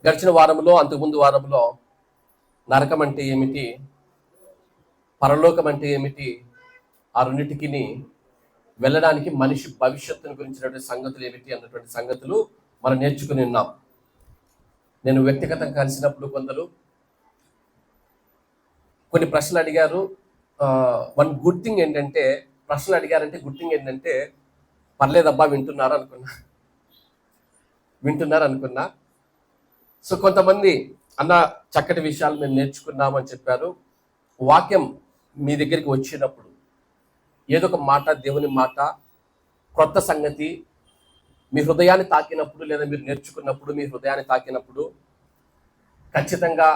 గడిచిన వారంలో, అంతకుముందు వారంలో నరకం అంటే ఏమిటి, పరలోకం అంటే ఏమిటి, ఆ రెండింటికి వెళ్ళడానికి మనిషి భవిష్యత్తును గురించినటువంటి సంగతులు ఏమిటి అన్నటువంటి సంగతులు మనం నేర్చుకుని ఉన్నాం. నేను వ్యక్తిగతంగా కలిసినప్పుడు కొందరు కొన్ని ప్రశ్నలు అడిగారు. వన్ గుడ్ థింగ్ ఏంటంటే, ప్రశ్నలు అడిగారంటే గుడ్ థింగ్ ఏంటంటే, పర్లేదబ్బా వింటున్నారు అనుకున్నా. సో కొంతమంది అన్న చక్కటి విషయాలు మేము నేర్చుకున్నామని చెప్పారు. వాక్యం మీ దగ్గరికి వచ్చినప్పుడు ఏదో ఒక మాట, దేవుని మాట, క్రొత్త సంగతి మీ హృదయాన్ని తాకినప్పుడు, లేదా మీరు నేర్చుకున్నప్పుడు మీ హృదయాన్ని తాకినప్పుడు ఖచ్చితంగా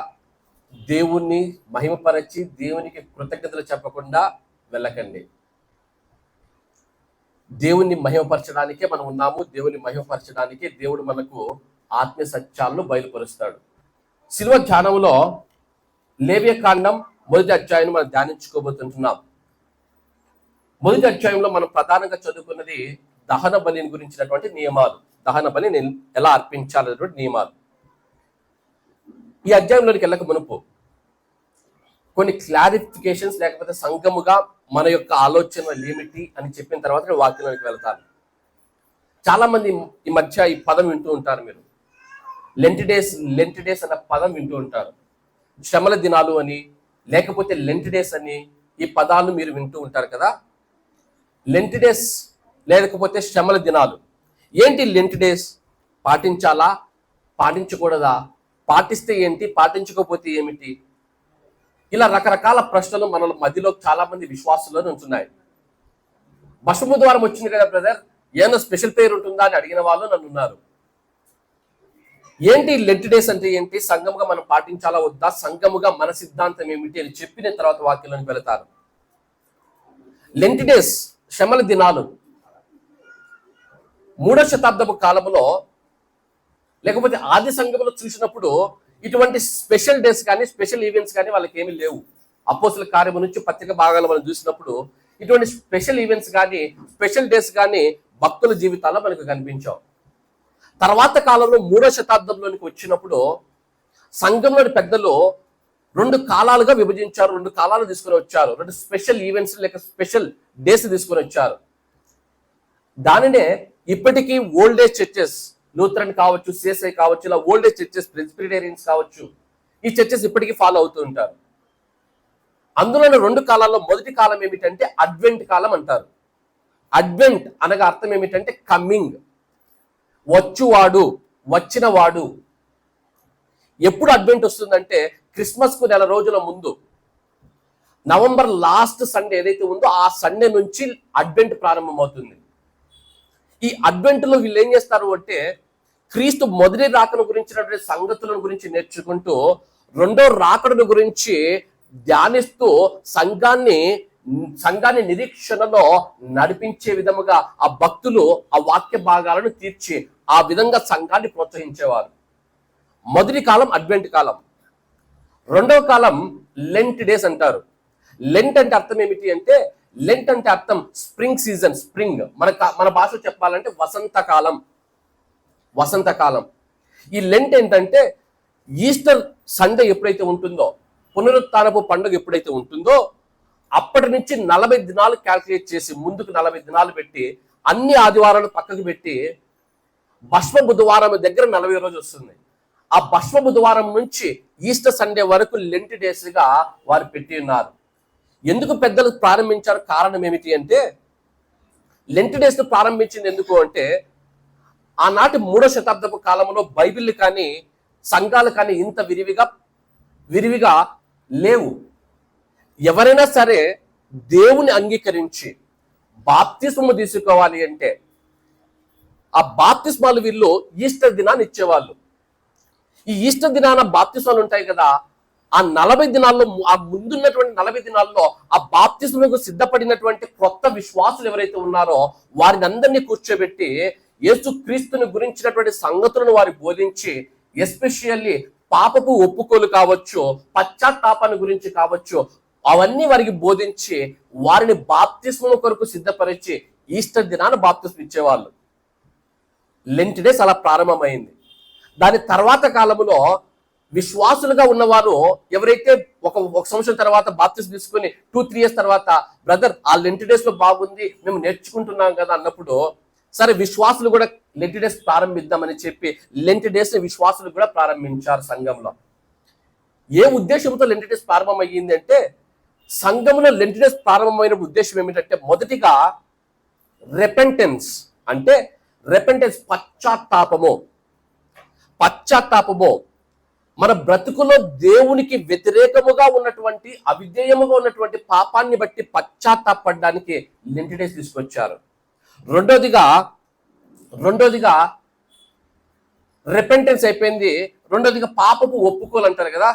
దేవుణ్ణి మహిమపరచి దేవునికి కృతజ్ఞతలు చెప్పకుండా వెళ్ళకండి. దేవుణ్ణి మహిమపరచడానికే మనం ఉన్నాము. దేవుని మహిమపరచడానికే దేవుడు మనకు ఆత్మీయ సత్యాలను బయలుపరుస్తాడు. శిలువ ధ్యానంలో లేవ్యకాండం 1వ అధ్యాయం మనం ధ్యానించుకోబోతుంటున్నాం. 1వ అధ్యాయంలో మనం ప్రధానంగా చదువుకున్నది దహన బలిని గురించినటువంటి నియమాలు, దహన బలిని ఎలా అర్పించాలనేటువంటి నియమాలు. ఈ అధ్యాయంలోనికి వెళ్ళక మునుపు కొన్ని క్లారిఫికేషన్స్, లేకపోతే సంఘముగా మన యొక్క ఆలోచనలు ఏమిటి అని చెప్పిన తర్వాత వాక్యంలోకి వెళ్తాను. చాలా మంది ఈ మధ్య ఈ పదం వింటూ ఉంటారు. మీరు లెంట్ డేస్ అన్న పదం వింటూ ఉంటారు. శ్రమల దినాలు అని, లేకపోతే లెంట్ డేస్ అని ఈ పదాలు మీరు వింటూ ఉంటారు కదా. లెంట్ డేస్ లేకపోతే శ్రమల దినాలు ఏంటి? లెంట్ డేస్ పాటించాలా, పాటించకూడదా, పాటిస్తే ఏంటి, పాటించకపోతే ఏమిటి? ఇలా రకరకాల ప్రశ్నలు మన మధ్యలో చాలా మంది విశ్వాసుల్లో ఉంటున్నాయి. బుధవారం వచ్చింది కదా బ్రదర్, ఏమైనా స్పెషల్ పేరు ఉంటుందా అని అడిగిన వాళ్ళు నన్ను ఉన్నారు. ఏంటి లెంట్ డేస్ అంటే ఏంటి, సంఘముగా మనం పాటించాలా వద్దా, సంఘముగా మన సిద్ధాంతం ఏమిటి అని చెప్పిన తర్వాత వాక్యంలోకి వెళతారు. లెంట్ డేస్, శ్రమల దినాలు 3వ శతాబ్దపు కాలంలో, లేకపోతే ఆది సంఘంలో చూసినప్పుడు ఇటువంటి స్పెషల్ డేస్ కానీ స్పెషల్ ఈవెంట్స్ కానీ వాళ్ళకి ఏమీ లేవు. అపోస్తుల కార్యము నుంచి పత్రిక భాగాలు మనం చూసినప్పుడు ఇటువంటి స్పెషల్ ఈవెంట్స్ కానీ స్పెషల్ డేస్ కానీ భక్తుల జీవితాల్లో మనకు కనిపించావు. తర్వాత కాలంలో 3వ శతాబ్దంలోనికి వచ్చినప్పుడు సంఘంలోని పెద్దలు 2 కాలాలుగా విభజించారు, 2 కాలాలు తీసుకుని వచ్చారు, 2 స్పెషల్ ఈవెంట్స్ లేక స్పెషల్ డేస్ తీసుకుని వచ్చారు. దానినే ఇప్పటికీ ఓల్డ్ ఏజ్ చర్చెస్, లూథరన్ కావచ్చు, సిఎస్ఐ కావచ్చు, ఇలా ఓల్డ్ ఏజ్ చర్చెస్, ప్రెస్బిటేరియన్స్ కావచ్చు, ఈ చర్చెస్ ఇప్పటికీ ఫాలో అవుతూ ఉంటారు. అందులోని 2 కాలాల్లో మొదటి కాలం ఏమిటంటే అడ్వెంట్ కాలం అంటారు. అడ్వెంట్ అనగా అర్థం ఏమిటంటే కమింగ్, వచ్చువాడు, వచ్చినవాడు. ఎప్పుడు అడ్వెంట్ వస్తుందంటే క్రిస్మస్ కు 1 రోజుల ముందు, నవంబర్ లాస్ట్ సండే ఏదైతే ఉందో ఆ సండే నుంచి అడ్వెంట్ ప్రారంభమవుతుంది. ఈ అడ్వెంట్ లో వీళ్ళు ఏం చేస్తారు అంటే క్రీస్తు మొదటి రాకను గురించినటువంటి సంగతులను గురించి నేర్చుకుంటూ 2వ రాకడను గురించి ధ్యానిస్తూ సంఘాన్ని నిరీక్షణలో నడిపించే విధముగా ఆ భక్తులు ఆ వాక్య భాగాలను తీర్చి ఆ విధంగా సంఘాన్ని ప్రోత్సహించేవారు. మొదటి కాలం అడ్వెంట్ కాలం. 2వ కాలం లెంట్ డేస్ అంటారు. లెంట్ అంటే అర్థం ఏమిటి అంటే, లెంట్ అంటే అర్థం స్ప్రింగ్ సీజన్, స్ప్రింగ్. మన భాషలో చెప్పాలంటే వసంతకాలం. ఈ లెంట్ ఏంటంటే ఈస్టర్ సండే ఎప్పుడైతే ఉంటుందో, పునరుత్థానపు పండుగ ఎప్పుడైతే ఉంటుందో అప్పటి నుంచి 40 దినాలు క్యాల్కులేట్ చేసి ముందుకు 40 దినాలు పెట్టి అన్ని ఆదివారాలు పక్కకు పెట్టి భస్మ బుధవారం దగ్గర 40 రోజు వస్తుంది. ఆ భస్మ బుధవారం నుంచి ఈస్టర్ సండే వరకు లెంట్ డేస్ గా వారు పెట్టి ఉన్నారు. ఎందుకు పెద్దలు ప్రారంభించారు, కారణం ఏమిటి అంటే, లెంట్ డేస్ ను ప్రారంభించింది ఎందుకు అంటే, ఆనాటి 3వ శతాబ్దపు కాలంలో బైబిల్ కానీ సంఘాలు కానీ ఇంత విరివిగా లేవు. ఎవరైనా సరే దేవుని అంగీకరించి బాప్తిస్మము తీసుకోవాలి అంటే ఆ బాప్తిస్మాలు వీళ్ళు ఈస్టర్ దినాన్ని ఇచ్చేవాళ్ళు. ఈ ఈస్టర్ దినాన బాప్తిస్మాలు ఉంటాయి కదా, ఆ 40 దినాల్లో, ఆ ముందున్నటువంటి 40 దినాల్లో ఆ బాప్తిస్మకు సిద్ధపడినటువంటి కొత్త విశ్వాసులు ఎవరైతే ఉన్నారో వారిని అందరినీ కూర్చోబెట్టి యేసు క్రీస్తుని గురించినటువంటి సంగతులను వారికి బోధించి, ఎస్పెషల్లీ పాపపు ఒప్పుకోలు కావచ్చు, పశ్చాత్తాపాన్ని గురించి కావచ్చు, అవన్నీ వారికి బోధించి వారిని బాప్తిస్మం కొరకు సిద్ధపరిచి ఈస్టర్ దినాన బాప్తిస్మం ఇచ్చేవాళ్ళు. లెంట్ డేస్ అలా ప్రారంభమైంది. దాని తర్వాత కాలంలో విశ్వాసులుగా ఉన్నవారు ఎవరైతే ఒక సంవత్సరం తర్వాత బాప్తిస్మం తీసుకుని 2-3 years తర్వాత బ్రదర్ ఆ లెంట్ డేస్ లో బాగుంది మేము నేర్చుకుంటున్నాం కదా అన్నప్పుడు, సరే విశ్వాసులు కూడా లెంట్ డేస్ ప్రారంభిద్దామని చెప్పి లెంట్ డేస్ విశ్వాసులు కూడా ప్రారంభించారు సంఘంలో. ఏ ఉద్దేశంతో లెంట్ డేస్ ప్రారంభమయ్యింది అంటే, సంఘంలో లెంట్ డేస్ ప్రారంభమైన ఉద్దేశం ఏమిటంటే, మొదటిగా రెపెంటెన్స్ అంటే పశ్చాత్తాపము మన బ్రతుకులో దేవునికి వ్యతిరేకముగా ఉన్నటువంటి అవిధేయముగా ఉన్నటువంటి పాపాన్ని బట్టి పశ్చాత్తాపడడానికి లెంట్ డేస్ తీసుకొచ్చారు. రెండోదిగా రెపెంటెన్స్ అయిపోయింది. రెండోదిగా పాపపు ఒప్పుకోలు అంటారు కదా,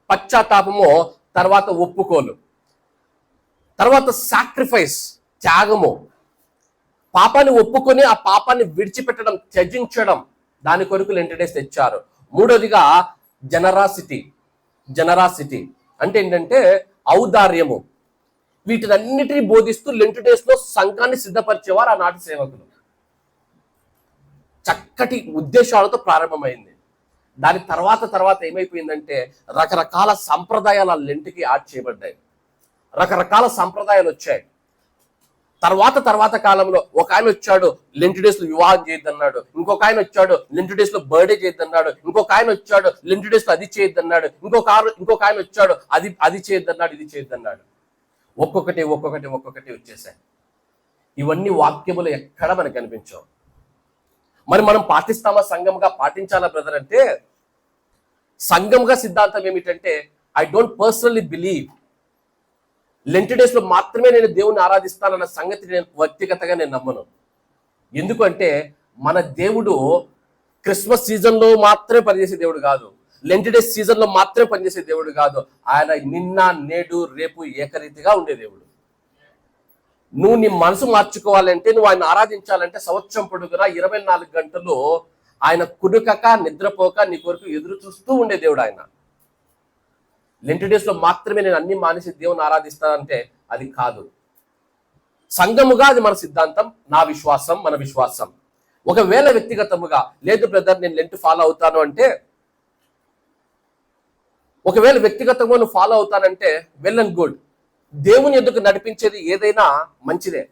పశ్చాత్తాపము తర్వాత ఒప్పుకోలు, తర్వాత సాక్రిఫైస్ త్యాగము, పాపాన్ని ఒప్పుకొని ఆ పాపాన్ని విడిచిపెట్టడం, త్యజించడం, దాని కొరకు లెంట్ డేస్ తెచ్చారు. మూడోదిగా జనరాసిటీ అంటే ఏంటంటే ఔదార్యము. వీటినన్నిటిని బోధిస్తూ లెంట్ డేస్ లో సంఘాన్ని సిద్ధపరిచేవారు ఆనాటి సేవకులు. చక్కటి ఉద్దేశాలతో ప్రారంభమైంది. దాని తర్వాత ఏమైపోయిందంటే, రకరకాల సంప్రదాయాలు ఆ లెంట్కి యాడ్ చేయబడ్డాయి. రకరకాల సంప్రదాయాలు వచ్చాయి. తర్వాత కాలంలో ఒక ఆయన వచ్చాడు లెంట్ డేస్ లో వివాహం చేయొద్దన్నాడు, ఇంకొక ఆయన వచ్చాడు లెంట్ డేస్ లో బర్త్డే చేయొద్దన్నాడు, ఇంకొక ఆయన వచ్చాడు లెంట్ డేస్ లో అది చేయొద్దన్నాడు, ఇంకొక ఆయన వచ్చాడు అది చేయొద్దన్నాడు, ఇది చేయొద్దన్నాడు. ఒక్కొక్కటి వచ్చేసాయి. ఇవన్నీ వాక్యములు ఎక్కడ మనకు కనిపించవు. మరి మనం పాటిస్తామా? సంఘంగా పాటించాలా బ్రదర్ అంటే, సంఘంగా సిద్ధాంతం ఏమిటంటే, I don't personally believe Lent days లో మాత్రమే నేను దేవుణ్ణి ఆరాధిస్తానన్న సంగతి నేను వ్యక్తిగతంగా నమ్మను. ఎందుకంటే మన దేవుడు క్రిస్మస్ సీజన్ లో మాత్రమే పనిచేసే దేవుడు కాదు, లెంట్ డేస్ సీజన్ లో మాత్రమే పనిచేసే దేవుడు కాదు. ఆయన నిన్న నేడు రేపు ఏకరీతిగా ఉండే దేవుడు. నువ్వు నీ మనసు మార్చుకోవాలంటే, నువ్వు ఆయన ఆరాధించాలంటే సంవత్సరం పొడుగునా 24 గంటలు ఆయన కుడుకక నిద్రపోక నీ కొరకు ఎదురు చూస్తూ ఉండే దేవుడు ఆయన. లెంట్ డేస్ లో మాత్రమే నేను అన్ని మానేసి దేవుని ఆరాధిస్తానంటే అది కాదు. సంఘముగా అది మన సిద్ధాంతం, నా విశ్వాసం, మన విశ్వాసం. ఒకవేళ వ్యక్తిగతముగా లేదు బ్రదర్ నేను లెంట్ ఫాలో అవుతాను అంటే, ఒకవేళ వ్యక్తిగతంగా నువ్వు ఫాలో అవుతానంటే వెల్ అండ్ గుడ్. దేవుని ఎదుకు నడిపించేది ఏదైనా మంచిదే.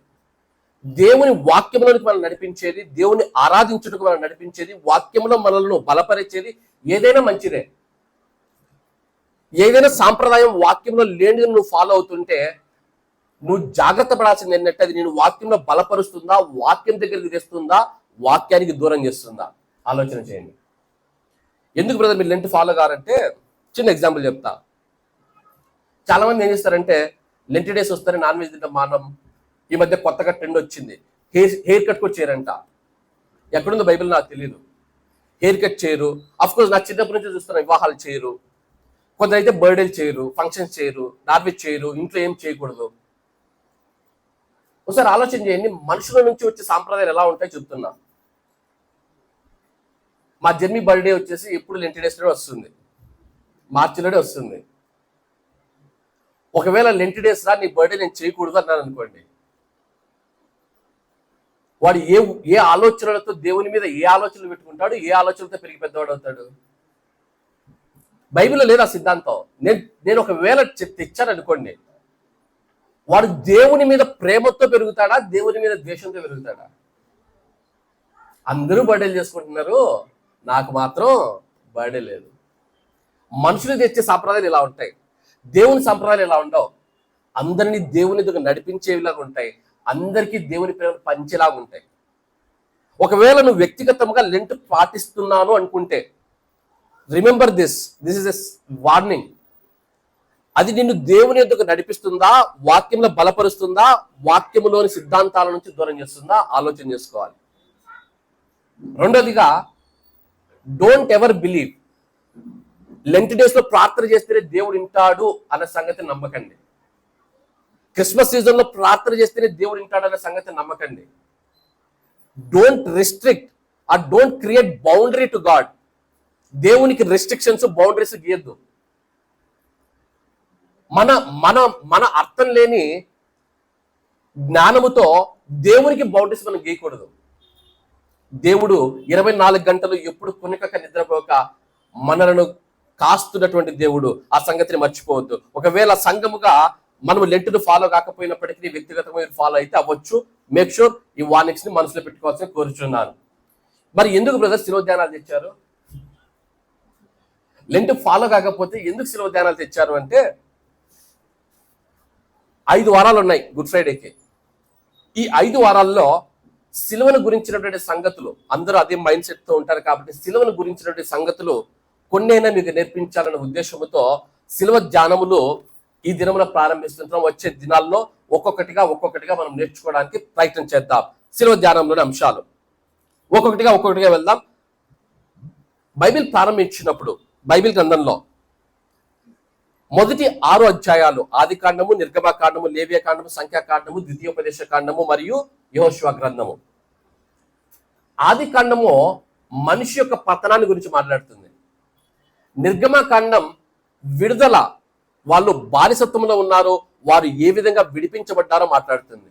దేవుని వాక్యములోనికి మనం నడిపించేది, దేవుని ఆరాధించుటకు మనం నడిపించేది, వాక్యములో మనల్ని బలపరిచేది ఏదైనా మంచిదే. ఏదైనా సాంప్రదాయం వాక్యంలో లేని నువ్వు ఫాలో అవుతుంటే నువ్వు జాగ్రత్త పడాల్సింది ఏంటంటే, అది నేను వాక్యంలో బలపరుస్తుందా, వాక్యం దగ్గరికి తెస్తుందా, వాక్యానికి దూరం చేస్తుందా? ఆలోచన చేయండి. ఎందుకు బ్రదర్ మీరు లెంట్ ఫాలో కారంటే, చిన్న ఎగ్జాంపుల్ చెప్తా. చాలా మంది ఏం చేస్తారంటే, లెంట్ డేస్ వస్తారే నాన్ వెజ్ తింటాం మానం. ఈ మధ్య కొత్తగా ట్రెండ్ వచ్చింది, హెయిర్ కట్ కూడా చేయరంట. ఎక్కడుందో బైబిల్ నాకు తెలియదు. హెయిర్ కట్ చేయరు. అఫ్ కోర్స్ నా చిన్నప్పటి నుంచి చూస్తున్నా, వివాహాలు చేయరు, కొందరైతే బర్త్డేలు చేయరు, ఫంక్షన్స్ చేయరు, నాన్ వెజ్ చేయరు, ఇంట్లో ఏం చేయకూడదు. ఒకసారి ఆలోచన చేయండి, మనుషుల నుంచి వచ్చే సాంప్రదాయాలు ఎలా ఉంటాయో చెప్తున్నా. మా జర్మీ బర్త్డే వచ్చేసి ఎప్పుడు లెంట్ డేస్ లోనే వస్తుంది, మార్చిలోనే వస్తుంది. ఒకవేళ లెంట్ డేస్ రా నీ బర్త్డే నేను చేయకూడదు అన్నాను అనుకోండి, వాడు ఏ ఆలోచనలతో దేవుని మీద ఏ ఆలోచనలు పెట్టుకుంటాడు, ఏ ఆలోచనలతో పెరిగి పెద్దవాడు అవుతాడు? బైబిల్లో లేదు ఆ సిద్ధాంతం. నేను ఒకవేళ తెచ్చాను అనుకోండి, వాడు దేవుని మీద ప్రేమతో పెరుగుతాడా, దేవుని మీద ద్వేషంతో పెరుగుతాడా? అందరూ బర్త్డేలు చేసుకుంటున్నారు, నాకు మాత్రం బర్త్డే లేదు. మనుషులు తెచ్చే సంప్రదాయాలు ఇలా ఉంటాయి, దేవుని సంప్రదాయాలు ఇలా ఉండవు. అందరినీ దేవుని దగ్గర నడిపించేలాగా ఉంటాయి, అందరికీ దేవుని ప్రేమ పంచేలాగా ఉంటాయి. ఒకవేళ నువ్వు వ్యక్తిగతంగా లెంట్ పాటిస్తున్నాను అనుకుంటే, remember this is a warning. అది నిన్ను దేవుని యొద్దకు నడిపిస్తుందా, వాక్యంలో బలపరుస్తుందా, వాక్యములోని సిద్ధాంతాల నుంచి దూరం చేస్తుందా? ఆలోచన చేసుకోవాలి. రెండోదిగా, don't ever believe Lent days లో ప్రార్థన చేస్తేనే దేవుడు వింటాడు అన్న సంగతి నమ్మకండి. క్రిస్మస్ సీజన్ లో ప్రార్థన చేస్తేనే దేవుడు వింటాడు అన్న సంగతి నమ్మకండి. Don't restrict or don't create boundary to God. దేవునికి రెస్ట్రిక్షన్స్, బౌండరీస్ గీయద్దు. మన అర్థం లేని జ్ఞానముతో దేవునికి బౌండరీస్ మనం గీయకూడదు. దేవుడు 24 గంటలు ఎప్పుడు కొనికక నిద్రపోక మనలను కాస్తున్నటువంటి దేవుడు. ఆ సంగతిని మర్చిపోవద్దు. ఒకవేళ సంఘముగా మనం లెంట్ను ఫాలో కాకపోయినప్పటికీ వ్యక్తిగతంగా ఫాలో అయితే అవ్వచ్చు. మేక్ షూర్ ఈ వార్నింగ్స్ ని మనసులో పెట్టుకోవాల్సిన కోరుచున్నాను. మరి ఎందుకు బ్రదర్ శిలువ ధ్యానాలు తెచ్చారు? లెంట్ ఫాలో కాకపోతే ఎందుకు శిలువ ధ్యానాలు తెచ్చారు అంటే, 5 వారాలు ఉన్నాయి గుడ్ ఫ్రైడేకి. ఈ 5 వారాల్లో సిలువను గురించినటువంటి సంగతులు, అందరూ అదే మైండ్ సెట్ తో ఉంటారు కాబట్టి సిలువను గురించినటువంటి సంగతులు కొన్నైనా మీకు నేర్పించాలనే ఉద్దేశంతో సిలువ ధ్యానములు ఈ దినమున ప్రారంభిస్తుంటాం. వచ్చే దినాల్లో ఒక్కొక్కటిగా మనం నేర్చుకోవడానికి ప్రయత్నం చేద్దాం. సిలువ ధ్యానంలోని అంశాలు ఒక్కొక్కటిగా వెళ్దాం. బైబిల్ ప్రారంభించినప్పుడు బైబిల్ గ్రంథంలో మొదటి 6 అధ్యాయాలు ఆది కాండము, నిర్గమకాండము, లేవియ కాండము, సంఖ్యాకాండము, ద్వితీయోపదేశ కాండము మరియు యెహోషువ గ్రంథము. ఆది కాండము మనిషి యొక్క పతనాన్ని గురించి మాట్లాడుతుంది. నిర్గమకాండం విడుదల, వాళ్ళు బానిసత్వంలో ఉన్నారు, వారు ఏ విధంగా విడిపించబడ్డారో మాట్లాడుతుంది.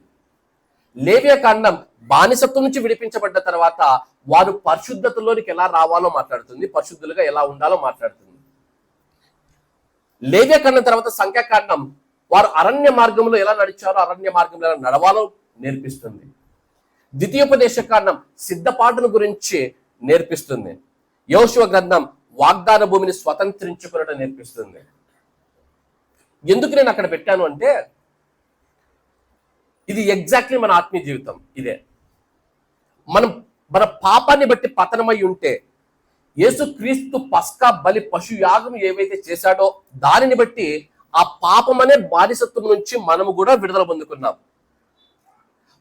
లేవియ కాండం బానిసత్వం నుంచి విడిపించబడ్డ తర్వాత వారు పరిశుద్ధతలోనికి ఎలా రావాలో మాట్లాడుతుంది, పరిశుద్ధులుగా ఎలా ఉండాలో మాట్లాడుతుంది. లేవియ కాండం తర్వాత సంఖ్యాకాండం వారు అరణ్య మార్గంలో ఎలా నడిచారో, అరణ్య మార్గంలో ఎలా నడవాలో నేర్పిస్తుంది. ద్వితీయోపదేశ కాండం సిద్ధపాటును గురించి నేర్పిస్తుంది. యెహోషువ గ్రంథం వాగ్దాన భూమిని స్వతంత్రించుకున్నట్టు నేర్పిస్తుంది. ఎందుకు నేను అక్కడ పెట్టాను అంటే, ఇది ఎగ్జాక్ట్లీ మన ఆత్మీయ జీవితం. ఇదే మన పాపాన్ని బట్టి పతనమై ఉంటే యేసుక్రీస్తు పస్కా బలి పశు యాగం ఏవైతే చేశాడో దానిని బట్టి ఆ పాపం అనే బానిసత్వం నుంచి మనము కూడా విడుదల పొందుకున్నాం.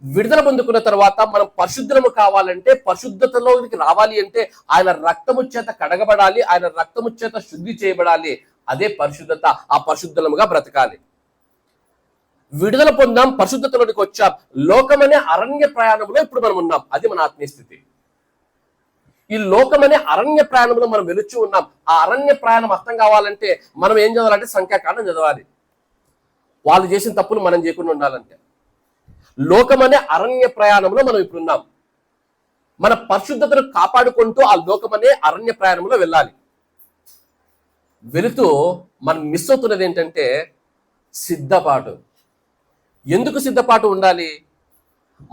విడుదల పొందుకున్న తర్వాత మనం పరిశుద్ధము కావాలంటే, పరిశుద్ధతలోకి రావాలి అంటే ఆయన రక్తము చేత కడగబడాలి, ఆయన రక్తము చేత శుద్ధి చేయబడాలి. అదే పరిశుద్ధత. ఆ పరిశుద్ధముగా బ్రతకాలి. విడుదల పొందాం, పరిశుద్ధతలోనికి వచ్చాం. లోకమనే అరణ్య ప్రయాణంలో ఇప్పుడు మనం ఉన్నాం. అది మన ఆత్మీయ స్థితి. ఈ లోకమనే అరణ్య ప్రయాణంలో మనం వెలుచు ఉన్నాం. ఆ అరణ్య ప్రయాణం అర్థం కావాలంటే మనం ఏం చదవాలంటే సంఖ్యాకాండం చదవాలి. వాళ్ళు చేసిన తప్పులు మనం చేయకుండా ఉండాలంటే. లోకమనే అరణ్య ప్రయాణంలో మనం ఇప్పుడు ఉన్నాం. మన పరిశుద్ధతను కాపాడుకుంటూ ఆ లోకమనే అరణ్య ప్రయాణంలో వెళ్ళాలి. వెళుతూ మనం మిస్ అవుతున్నది ఏంటంటే సిద్ధపాటు. ఎందుకు సిద్ధపాటు ఉండాలి?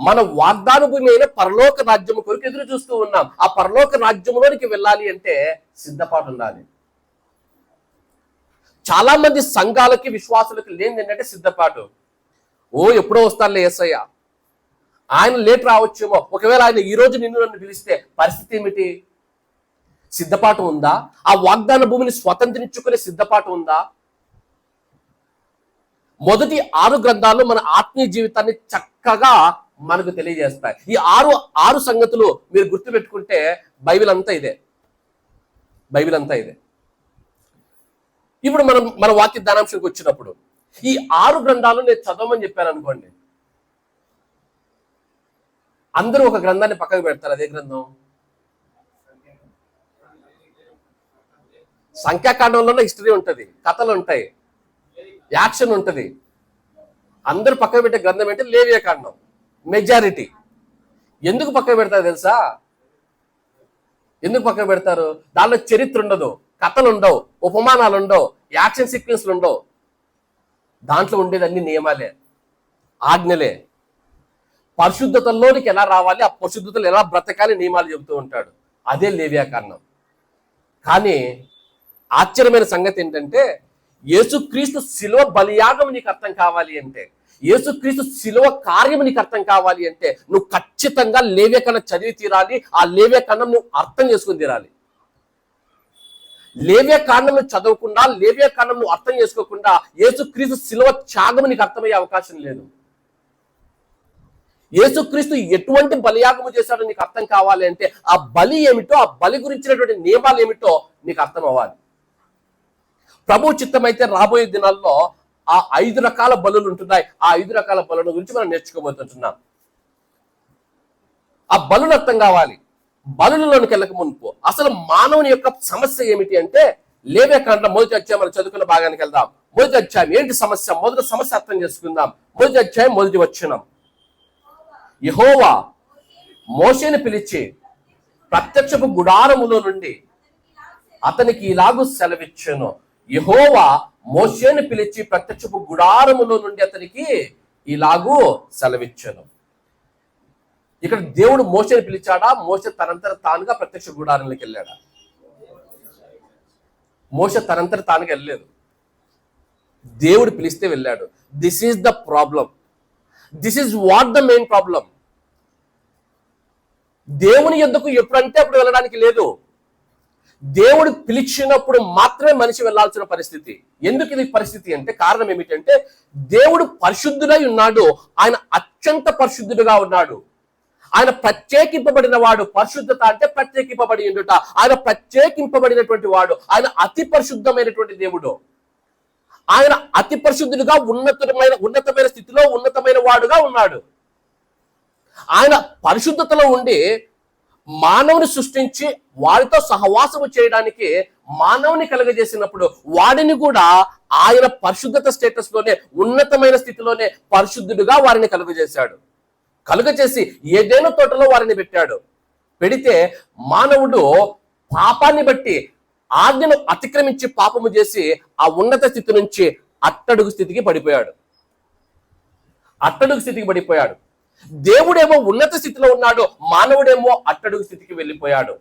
మన వాగ్దాన భూమి అయిన పరలోక రాజ్యము కొరకు ఎదురు చూస్తూ ఉన్నాం. ఆ పరలోక రాజ్యంలోనికి వెళ్ళాలి అంటే సిద్ధపాటు ఉండాలి. చాలా మంది సంఘాలకి, విశ్వాసులకి లేనిది ఏంటంటే సిద్ధపాటు. ఎప్పుడో వస్తానులే యేసయ్య, ఆయన లేట్ రావచ్చేమో, ఒకవేళ ఆయన ఈ రోజు నన్ను పిలిస్తే పరిస్థితి ఏమిటి? సిద్ధపాటు ఉందా? ఆ వాగ్దాన భూమిని స్వతంత్రించుకునే సిద్ధపాటు ఉందా? మొదటి 6 గ్రంథాలు మన ఆత్మీయ జీవితాన్ని చక్కగా మనకు తెలియజేస్తాయి. ఈ ఆరు సంగతులు మీరు గుర్తుపెట్టుకుంటే బైబిల్ అంతా ఇదే. ఇప్పుడు మన వాక్య ధ్యానాంశానికి వచ్చినప్పుడు ఈ 6 గ్రంథాలు నేను చదవమని చెప్పాను అనుకోండి, అందరూ ఒక గ్రంథాన్ని పక్కకు పెడతారు. అదే గ్రంథం సంఖ్యాకాండంలో హిస్టరీ ఉంటుంది, కథలు ఉంటాయి, యాక్షన్ ఉంటుంది. అందరూ పక్కకు పెట్టే గ్రంథం ఏంటి? లేవియ కాండం. మెజారిటీ ఎందుకు పక్కకు పెడతారు తెలుసా? ఎందుకు పక్కకు పెడతారు? దానిలో చరిత్ర ఉండదు, కథలు ఉండవు, ఉపమానాలు ఉండవు, యాక్షన్ సీక్వెన్స్లు ఉండవు. దాంట్లో ఉండేది అన్ని నియమాలే, ఆజ్ఞలే. పరిశుద్ధతలోనికి ఎలా రావాలి, ఆ పరిశుద్ధతలు ఎలా బ్రతకాలి నియమాలు చెబుతూ ఉంటాడు. అదే లేవియా కాండం. కానీ ఆశ్చర్యమైన సంగతి ఏంటంటే, యేసుక్రీస్తు శిలువ బలియాగం నీకు అర్థం కావాలి అంటే, యేసుక్రీస్తు శిలువ కార్యం నీకు అర్థం కావాలి అంటే నువ్వు ఖచ్చితంగా లేవియా కాండం చదివి తీరాలి. ఆ లేవియా కాండం నువ్వు అర్థం చేసుకుని తీరాలి. లేవియా కాండం చదవకుండా, లేవియా కాండం నువ్వు అర్థం చేసుకోకుండా యేసుక్రీస్తు శిలువ త్యాగం నీకు అర్థమయ్యే అవకాశం లేదు. యేసుక్రీస్తు ఎటువంటి బలియాగము చేశాడో నీకు అర్థం కావాలి అంటే ఆ బలి ఏమిటో, ఆ బలి గురించినటువంటి నియమాలు ఏమిటో నీకు అర్థం అవ్వాలి. ప్రభు చిత్తమైతే రాబోయే దినాల్లో ఆ 5 రకాల బలులు ఉంటున్నాయి. ఆ 5 రకాల బలుల గురించి మనం నేర్చుకోబోతుంటున్నాం. ఆ బలులు అర్థం కావాలి. బలులలోనికి వెళ్ళక మునుపు అసలు మానవుని యొక్క సమస్య ఏమిటి అంటే, లేవియా కాండం మొదటి అధ్యాయం మనం చదువుకున్న భాగానికి వెళ్దాం. మొదటి అధ్యాయం ఏంటి సమస్య? మొదటి సమస్య అర్థం చేసుకుందాం. మొదటి అధ్యాయం మొదటి వచనం. యెహోవా మోషేని పిలిచి ప్రత్యక్షపు గుడారములో నుండి అతనికి ఇలాగూ సెలవిచ్చెను. యెహోవా మోషేను పిలిచి ప్రత్యక్షపు గుడారములో నుండి అతనికి ఇలాగూ సెలవిచ్చెను. ఇక్కడ దేవుడు మోషేను పిలిచాడా? మోషే తనంతర తానుగా ప్రత్యక్ష గుడారంలోకి వెళ్ళాడా? మోషే తనంతర తానుగా వెళ్ళలేదు, దేవుడు పిలిస్తే వెళ్ళాడు. This is the problem. This is what the main problem. దేవుని యొద్దకు ఎప్పుడంటే అప్పుడు వెళ్ళడానికి లేదు. దేవుడు పిలిచినప్పుడు మాత్రమే మనిషి వెళ్లాల్సిన పరిస్థితి. ఎందుకు ఇది పరిస్థితి అంటే కారణం ఏమిటంటే దేవుడు పరిశుద్ధుడై ఉన్నాడు. ఆయన అత్యంత పరిశుద్ధుడుగా ఉన్నాడు. ఆయన ప్రత్యేకింపబడిన వాడు. పరిశుద్ధత అంటే ప్రత్యేకింపబడి ఉండుట. ఆయన ప్రత్యేకింపబడినటువంటి వాడు. ఆయన అతి పరిశుద్ధమైనటువంటి దేవుడు. ఆయన అతి పరిశుద్ధుడుగా ఉన్నతమైన స్థితిలో ఉన్నతమైన వాడుగా ఉన్నాడు. ఆయన పరిశుద్ధతలో ఉండి మానవుని సృష్టించి వాడితో సహవాసము చేయడానికి మానవుని కలుగజేసినప్పుడు వాడిని కూడా ఆయన పరిశుద్ధత స్టేటస్ లోనే ఉన్నతమైన స్థితిలోనే పరిశుద్ధుడుగా వారిని కలుగజేశాడు. కలుగజేసి ఏదైనా తోటలో వారిని పెట్టాడు. పెడితే మానవుడు పాపాన్ని బట్టి ఆజ్ఞను అతిక్రమించి పాపము చేసి ఆ ఉన్నత స్థితి నుంచి అట్టడుగు స్థితికి పడిపోయాడు. దేవుడేమో ఉన్నత స్థితిలో ఉన్నాడు, మానవుడేమో అట్టడుగు స్థితికి వెళ్ళిపోయాడు.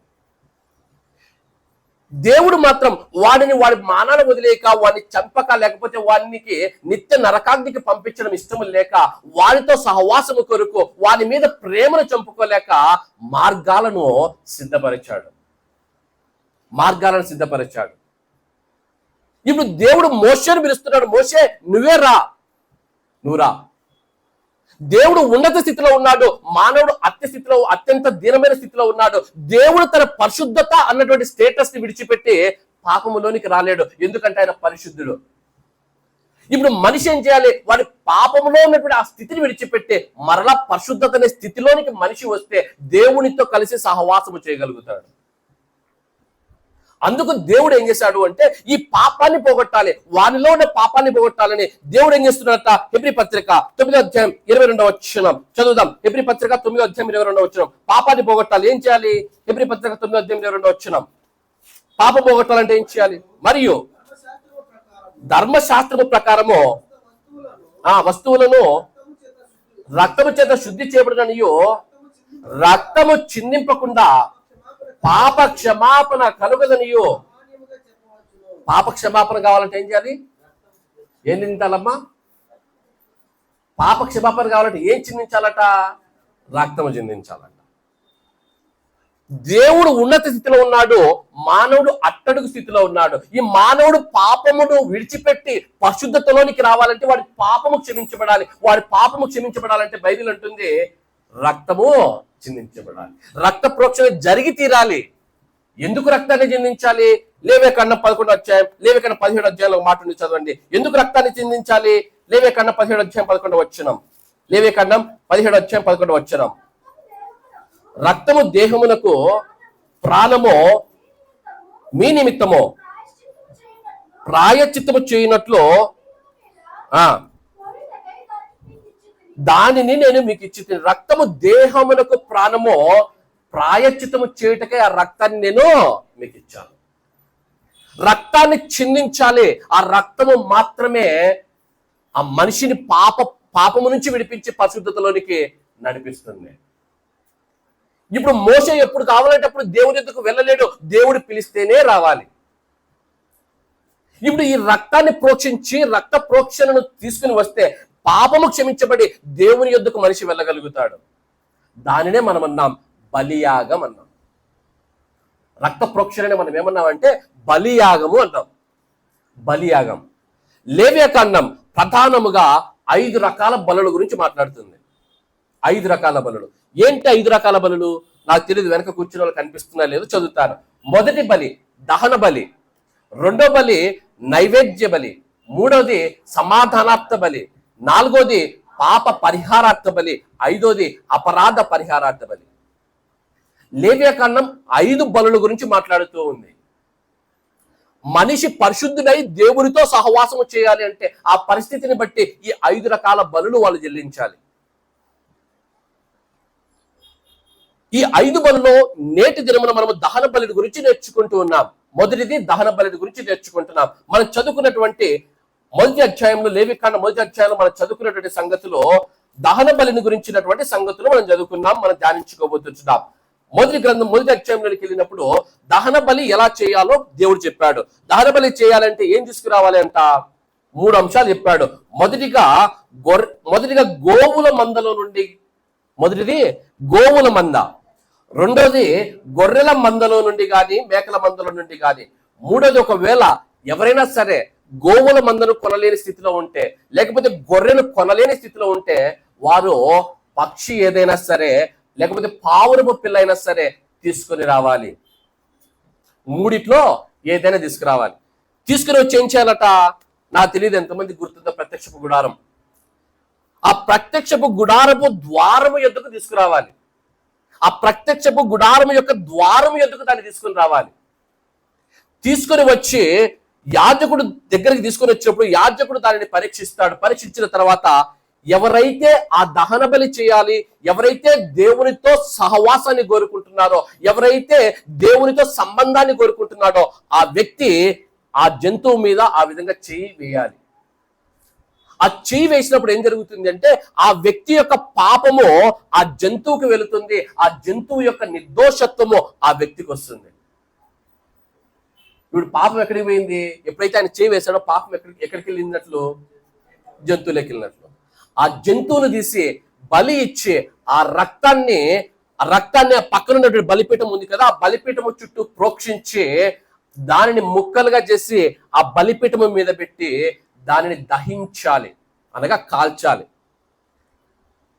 దేవుడు మాత్రం వాడి మానాన వదిలేక వాడిని చంపక లేకపోతే వానికి నిత్య నరకాగ్నికి పంపించడం ఇష్టము లేక వారితో సహవాసము కొరకు వాని మీద ప్రేమను చంపుకోలేక మార్గాలను సిద్ధపరిచాడు. ఇప్పుడు దేవుడు మోషేను పిలుస్తున్నాడు. మోషే నువ్వు రా. దేవుడు ఉన్నత స్థితిలో ఉన్నాడు, మానవుడు అత్యంత దీనమైన స్థితిలో ఉన్నాడు. దేవుడు తన పరిశుద్ధత అన్నటువంటి స్టేటస్ ని విడిచిపెట్టి పాపములోనికి రాలేడు. ఎందుకంటే ఆయన పరిశుద్ధుడు. ఇప్పుడు మనిషి ఏం చేయాలి? వాడి పాపములో ఉన్నటువంటి ఆ స్థితిని విడిచిపెట్టి మరలా పరిశుద్ధత అనే స్థితిలోనికి మనిషి వస్తే దేవునితో కలిసి సహవాసము చేయగలుగుతాడు. అందుకు దేవుడు ఏం చేశాడు అంటే ఈ పాపాన్ని పోగొట్టాలి, వానిలో ఉన్న పాపాన్ని పోగొట్టాలని దేవుడు ఏం చేస్తున్నాడట? హెబ్రీ పత్రిక 9వ అధ్యాయం 22వ వచనం చదువుదాం. హెబ్రీ పత్రిక 9వ అధ్యాయం 22వ వచనం. పాపాన్ని పోగొట్టాలి, ఏం చేయాలి? హెబ్రీ పత్రిక 9వ అధ్యాయం 22వ వచనం. పాప పోగొట్టాలంటే ఏం చేయాలి? మరియు ధర్మశాస్త్రము ప్రకారము ఆ వస్తువులను రక్తము చేత శుద్ధి చేయబడిననియు రక్తము చిందింపకుండా పాప క్షమాపణ కలుగదనియో. పాప క్షమాపణ కావాలంటే ఏం చేయాలి? ఏం చిందించాలమ్మా? పాప క్షమాపణ కావాలంటే ఏం చిందించాలట? రక్తము చిందించాలంట. దేవుడు ఉన్నత స్థితిలో ఉన్నాడు, మానవుడు అట్టడుగు స్థితిలో ఉన్నాడు. ఈ మానవుడు పాపమును విడిచిపెట్టి పరిశుద్ధతలోనికి రావాలంటే వాడి పాపము క్షమించబడాలి. వాడి పాపము క్షమించబడాలంటే బైబిల్ అంటుంది రక్తము చిందించబడాలి, రక్త ప్రోక్షణ జరిగి తీరాలి. ఎందుకు రక్తాన్ని చిందించాలి? లేవియకాండం 11వ అధ్యాయం, లేవియకాండం 17వ అధ్యాయంలో మాట ఉంది, చదవండి. ఎందుకు రక్తాన్ని చిందించాలి? లేవియకాండం 17వ అధ్యాయం 11వ వచనం. లేవియకాండం 17వ అధ్యాయం 11వ వచనం. రక్తము దేహమునకు ప్రాణము మీ నిమిత్తము ప్రాయశ్చిత్తము చేయనట్లు దానిని నేను మీకు ఇచ్చి, రక్తము దేహమునకు ప్రాణము ప్రాయశ్చిత్తము చేయుటకే ఆ రక్తాన్ని నేను మీకు ఇచ్చాను. రక్తాన్ని చిందించాలి. ఆ రక్తము మాత్రమే ఆ మనిషిని పాపము నుంచి విడిపించి పరిశుద్ధతలోనికి నడిపిస్తుంది. ఇప్పుడు మోషే ఎప్పుడు కావాలంటే అప్పుడు దేవుని యొద్దకు వెళ్ళలేడు, దేవుడు పిలిస్తేనే రావాలి. ఇప్పుడు ఈ రక్తాన్ని ప్రోక్షించి రక్త ప్రోక్షణను తీసుకుని వస్తే పాపము క్షమించబడి దేవుని యొద్దకు మనిషి వెళ్ళగలుగుతాడు. దానినే మనం అన్నాం బలియాగం అన్నాం. రక్త ప్రోక్షణని మనం ఏమన్నామంటే బలియాగము అన్నాం. బలియాగం. లేవియకాండం ప్రధానముగా 5 రకాల బలుల గురించి మాట్లాడుతుంది. 5 రకాల బలులు. ఏంటి 5 రకాల బలులు? నాకు తెలియదు, వెనక కూర్చున్న వాళ్ళు కనిపిస్తున్నా లేదు, చదువుతాను. మొదటి బలి దహన బలి, రెండో బలి నైవేద్య బలి, మూడవది సమాధానార్థ బలి, నాలుగోది పాప పరిహారార్థ బలి, ఐదోది అపరాధ పరిహారార్థ బలి. లేవియకాండం 5 బలుల గురించి మాట్లాడుతూ ఉంది. మనిషి పరిశుద్ధుడై దేవునితో సహవాసము చేయాలి అంటే ఆ పరిస్థితిని బట్టి ఈ 5 రకాల బలులు వాళ్ళు చెల్లించాలి. ఈ 5 బలులో నేటి దినమున మనము దహన బలి గురించి నేర్చుకుంటూ ఉన్నాం. మొదటిది దహన బలి గురించి నేర్చుకుంటున్నాం. మనం చదువుకున్నటువంటి మొదటి అధ్యాయంలో, లేవికాండ మొదటి అధ్యాయంలో మనం చదువుకున్నటువంటి సంగతిలో దహన బలిని గురించినటువంటి సంగతులు మనం చదువుకున్నాం, మనం ధ్యానించుకోబోతున్నాం. మొదటి గ్రంథం మొదటి అధ్యాయంలోకి వెళ్ళినప్పుడు దహన బలి ఎలా చేయాలో దేవుడు చెప్పాడు. దహన బలి చేయాలంటే ఏం తీసుకురావాలి అంట? 3 అంశాలు చెప్పాడు. మొదటిగా గోవుల మందలో నుండి, మొదటిది గోవుల మంద, రెండోది గొర్రెల మందలో నుండి కానీ మేకల మందలో నుండి కానీ, మూడోది ఒకవేళ ఎవరైనా సరే గోవుల మందను కొనలేని స్థితిలో ఉంటే, లేకపోతే గొర్రెను కొనలేని స్థితిలో ఉంటే, వారు పక్షి ఏదైనా సరే లేకపోతే పావురపు పిల్ల అయినా సరే తీసుకుని రావాలి. మూడిట్లో ఏదైనా తీసుకురావాలి. తీసుకుని వచ్చి ఏం చేయాలట? నాకు తెలియదు ఎంతమంది గుర్తుందో ప్రత్యక్షపు గుడారం. ఆ ప్రత్యక్షపు గుడారపు ద్వారము ఎద్దుకు తీసుకురావాలి. ఆ ప్రత్యక్షపు గుడారము యొక్క ద్వారము ఎద్దుకు దాన్ని తీసుకుని రావాలి. తీసుకుని వచ్చి యాజకుడు దగ్గరికి తీసుకుని వచ్చినప్పుడు యాజకుడు దానిని పరీక్షిస్తాడు. పరీక్షించిన తర్వాత ఎవరైతే ఆ దహన బలి చేయాలి, ఎవరైతే దేవునితో సహవాసాన్ని కోరుకుంటున్నారో, ఎవరైతే దేవునితో సంబంధాన్ని కోరుకుంటున్నాడో, ఆ వ్యక్తి ఆ జంతువు మీద ఆ విధంగా చేయి వేయాలి. ఆ చేయి వేసినప్పుడు ఏం జరుగుతుంది అంటే ఆ వ్యక్తి యొక్క పాపము ఆ జంతువుకి వెళుతుంది, ఆ జంతువు యొక్క నిర్దోషత్వము ఆ వ్యక్తికి వస్తుంది. ఇప్పుడు పాపం ఎక్కడికి పోయింది? ఎప్పుడైతే ఆయన చేయి వేశాడో పాపం ఎక్కడికి వెళ్ళినట్లు? జంతువులోకి వెళ్ళినట్లు. ఆ జంతువును తీసి బలి ఇచ్చి ఆ రక్తాన్ని పక్కన ఉన్నటువంటి బలిపీఠం ఉంది కదా, ఆ బలిపీఠము చుట్టూ ప్రోక్షించి దానిని ముక్కలుగా చేసి ఆ బలిపీఠము మీద పెట్టి దానిని దహించాలి, అనగా కాల్చాలి.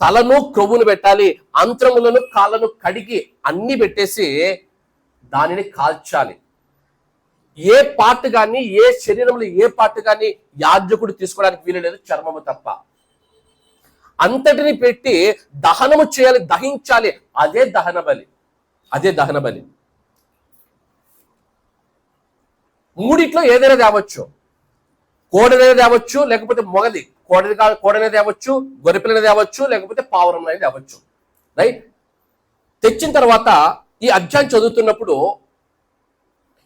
తలను క్రొవ్వును పెట్టాలి, అంత్రములను కాళ్ళను కడిగి అన్ని పెట్టేసి దానిని కాల్చాలి. ఏ పార్ట్ కానీ, ఏ శరీరంలో ఏ పార్ట్ కానీ యాజకుడు తీసుకోవడానికి వీలు, చర్మము తప్ప. అంతటిని పెట్టి దహనము చేయాలి, దహించాలి. అదే దహన బలి. అదే దహన బలి. మూడిట్లో ఏదైనా తేవచ్చు. కోడనేది తేవచ్చు, లేకపోతే మొగది కోడనే తేవచ్చు, గొర్రెపిల్లని తేవచ్చు, లేకపోతే పావురం అనేది తేవచ్చు. రైట్? తెచ్చిన తర్వాత ఈ అధ్యాయం చదువుతున్నప్పుడు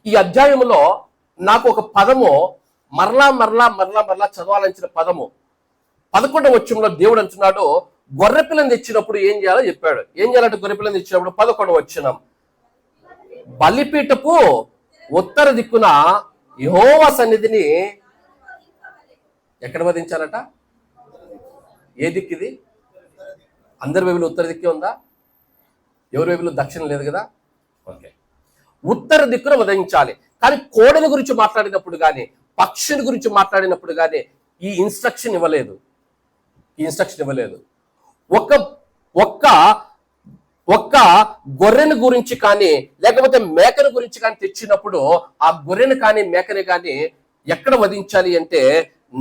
ఈ అధ్యాయంలో నాకు ఒక పదము మరలా చదవాలనిచిన పదము 11వ వచనంలో దేవుడు అంటున్నాడు, గొర్రెపిల్లని తెచ్చినప్పుడు ఏం చేయాలో చెప్పాడు. ఏం చేయాలంటే గొర్రెపిల్లని తెచ్చినప్పుడు 11వ వచనం, బలిపీఠపు ఉత్తర దిక్కున యెహోవా సన్నిధిని ఎక్కడ వధించాలట? ఏ దిక్కు ఇది? అందరి వైపులు ఉత్తర దిక్కే ఉందా? ఎవరి వైపులు దక్షిణం లేదు కదా? ఓకే, ఉత్తర దిక్కున వధించాలి. కానీ కోడెల గురించి మాట్లాడినప్పుడు కానీ, పక్షుల గురించి మాట్లాడినప్పుడు కానీ ఈ ఇన్స్ట్రక్షన్ ఇవ్వలేదు. ఒక్క గొర్రెను గురించి కానీ లేకపోతే మేకను గురించి కానీ తెచ్చినప్పుడు ఆ గొర్రెను కానీ మేకని కానీ ఎక్కడ వధించాలి అంటే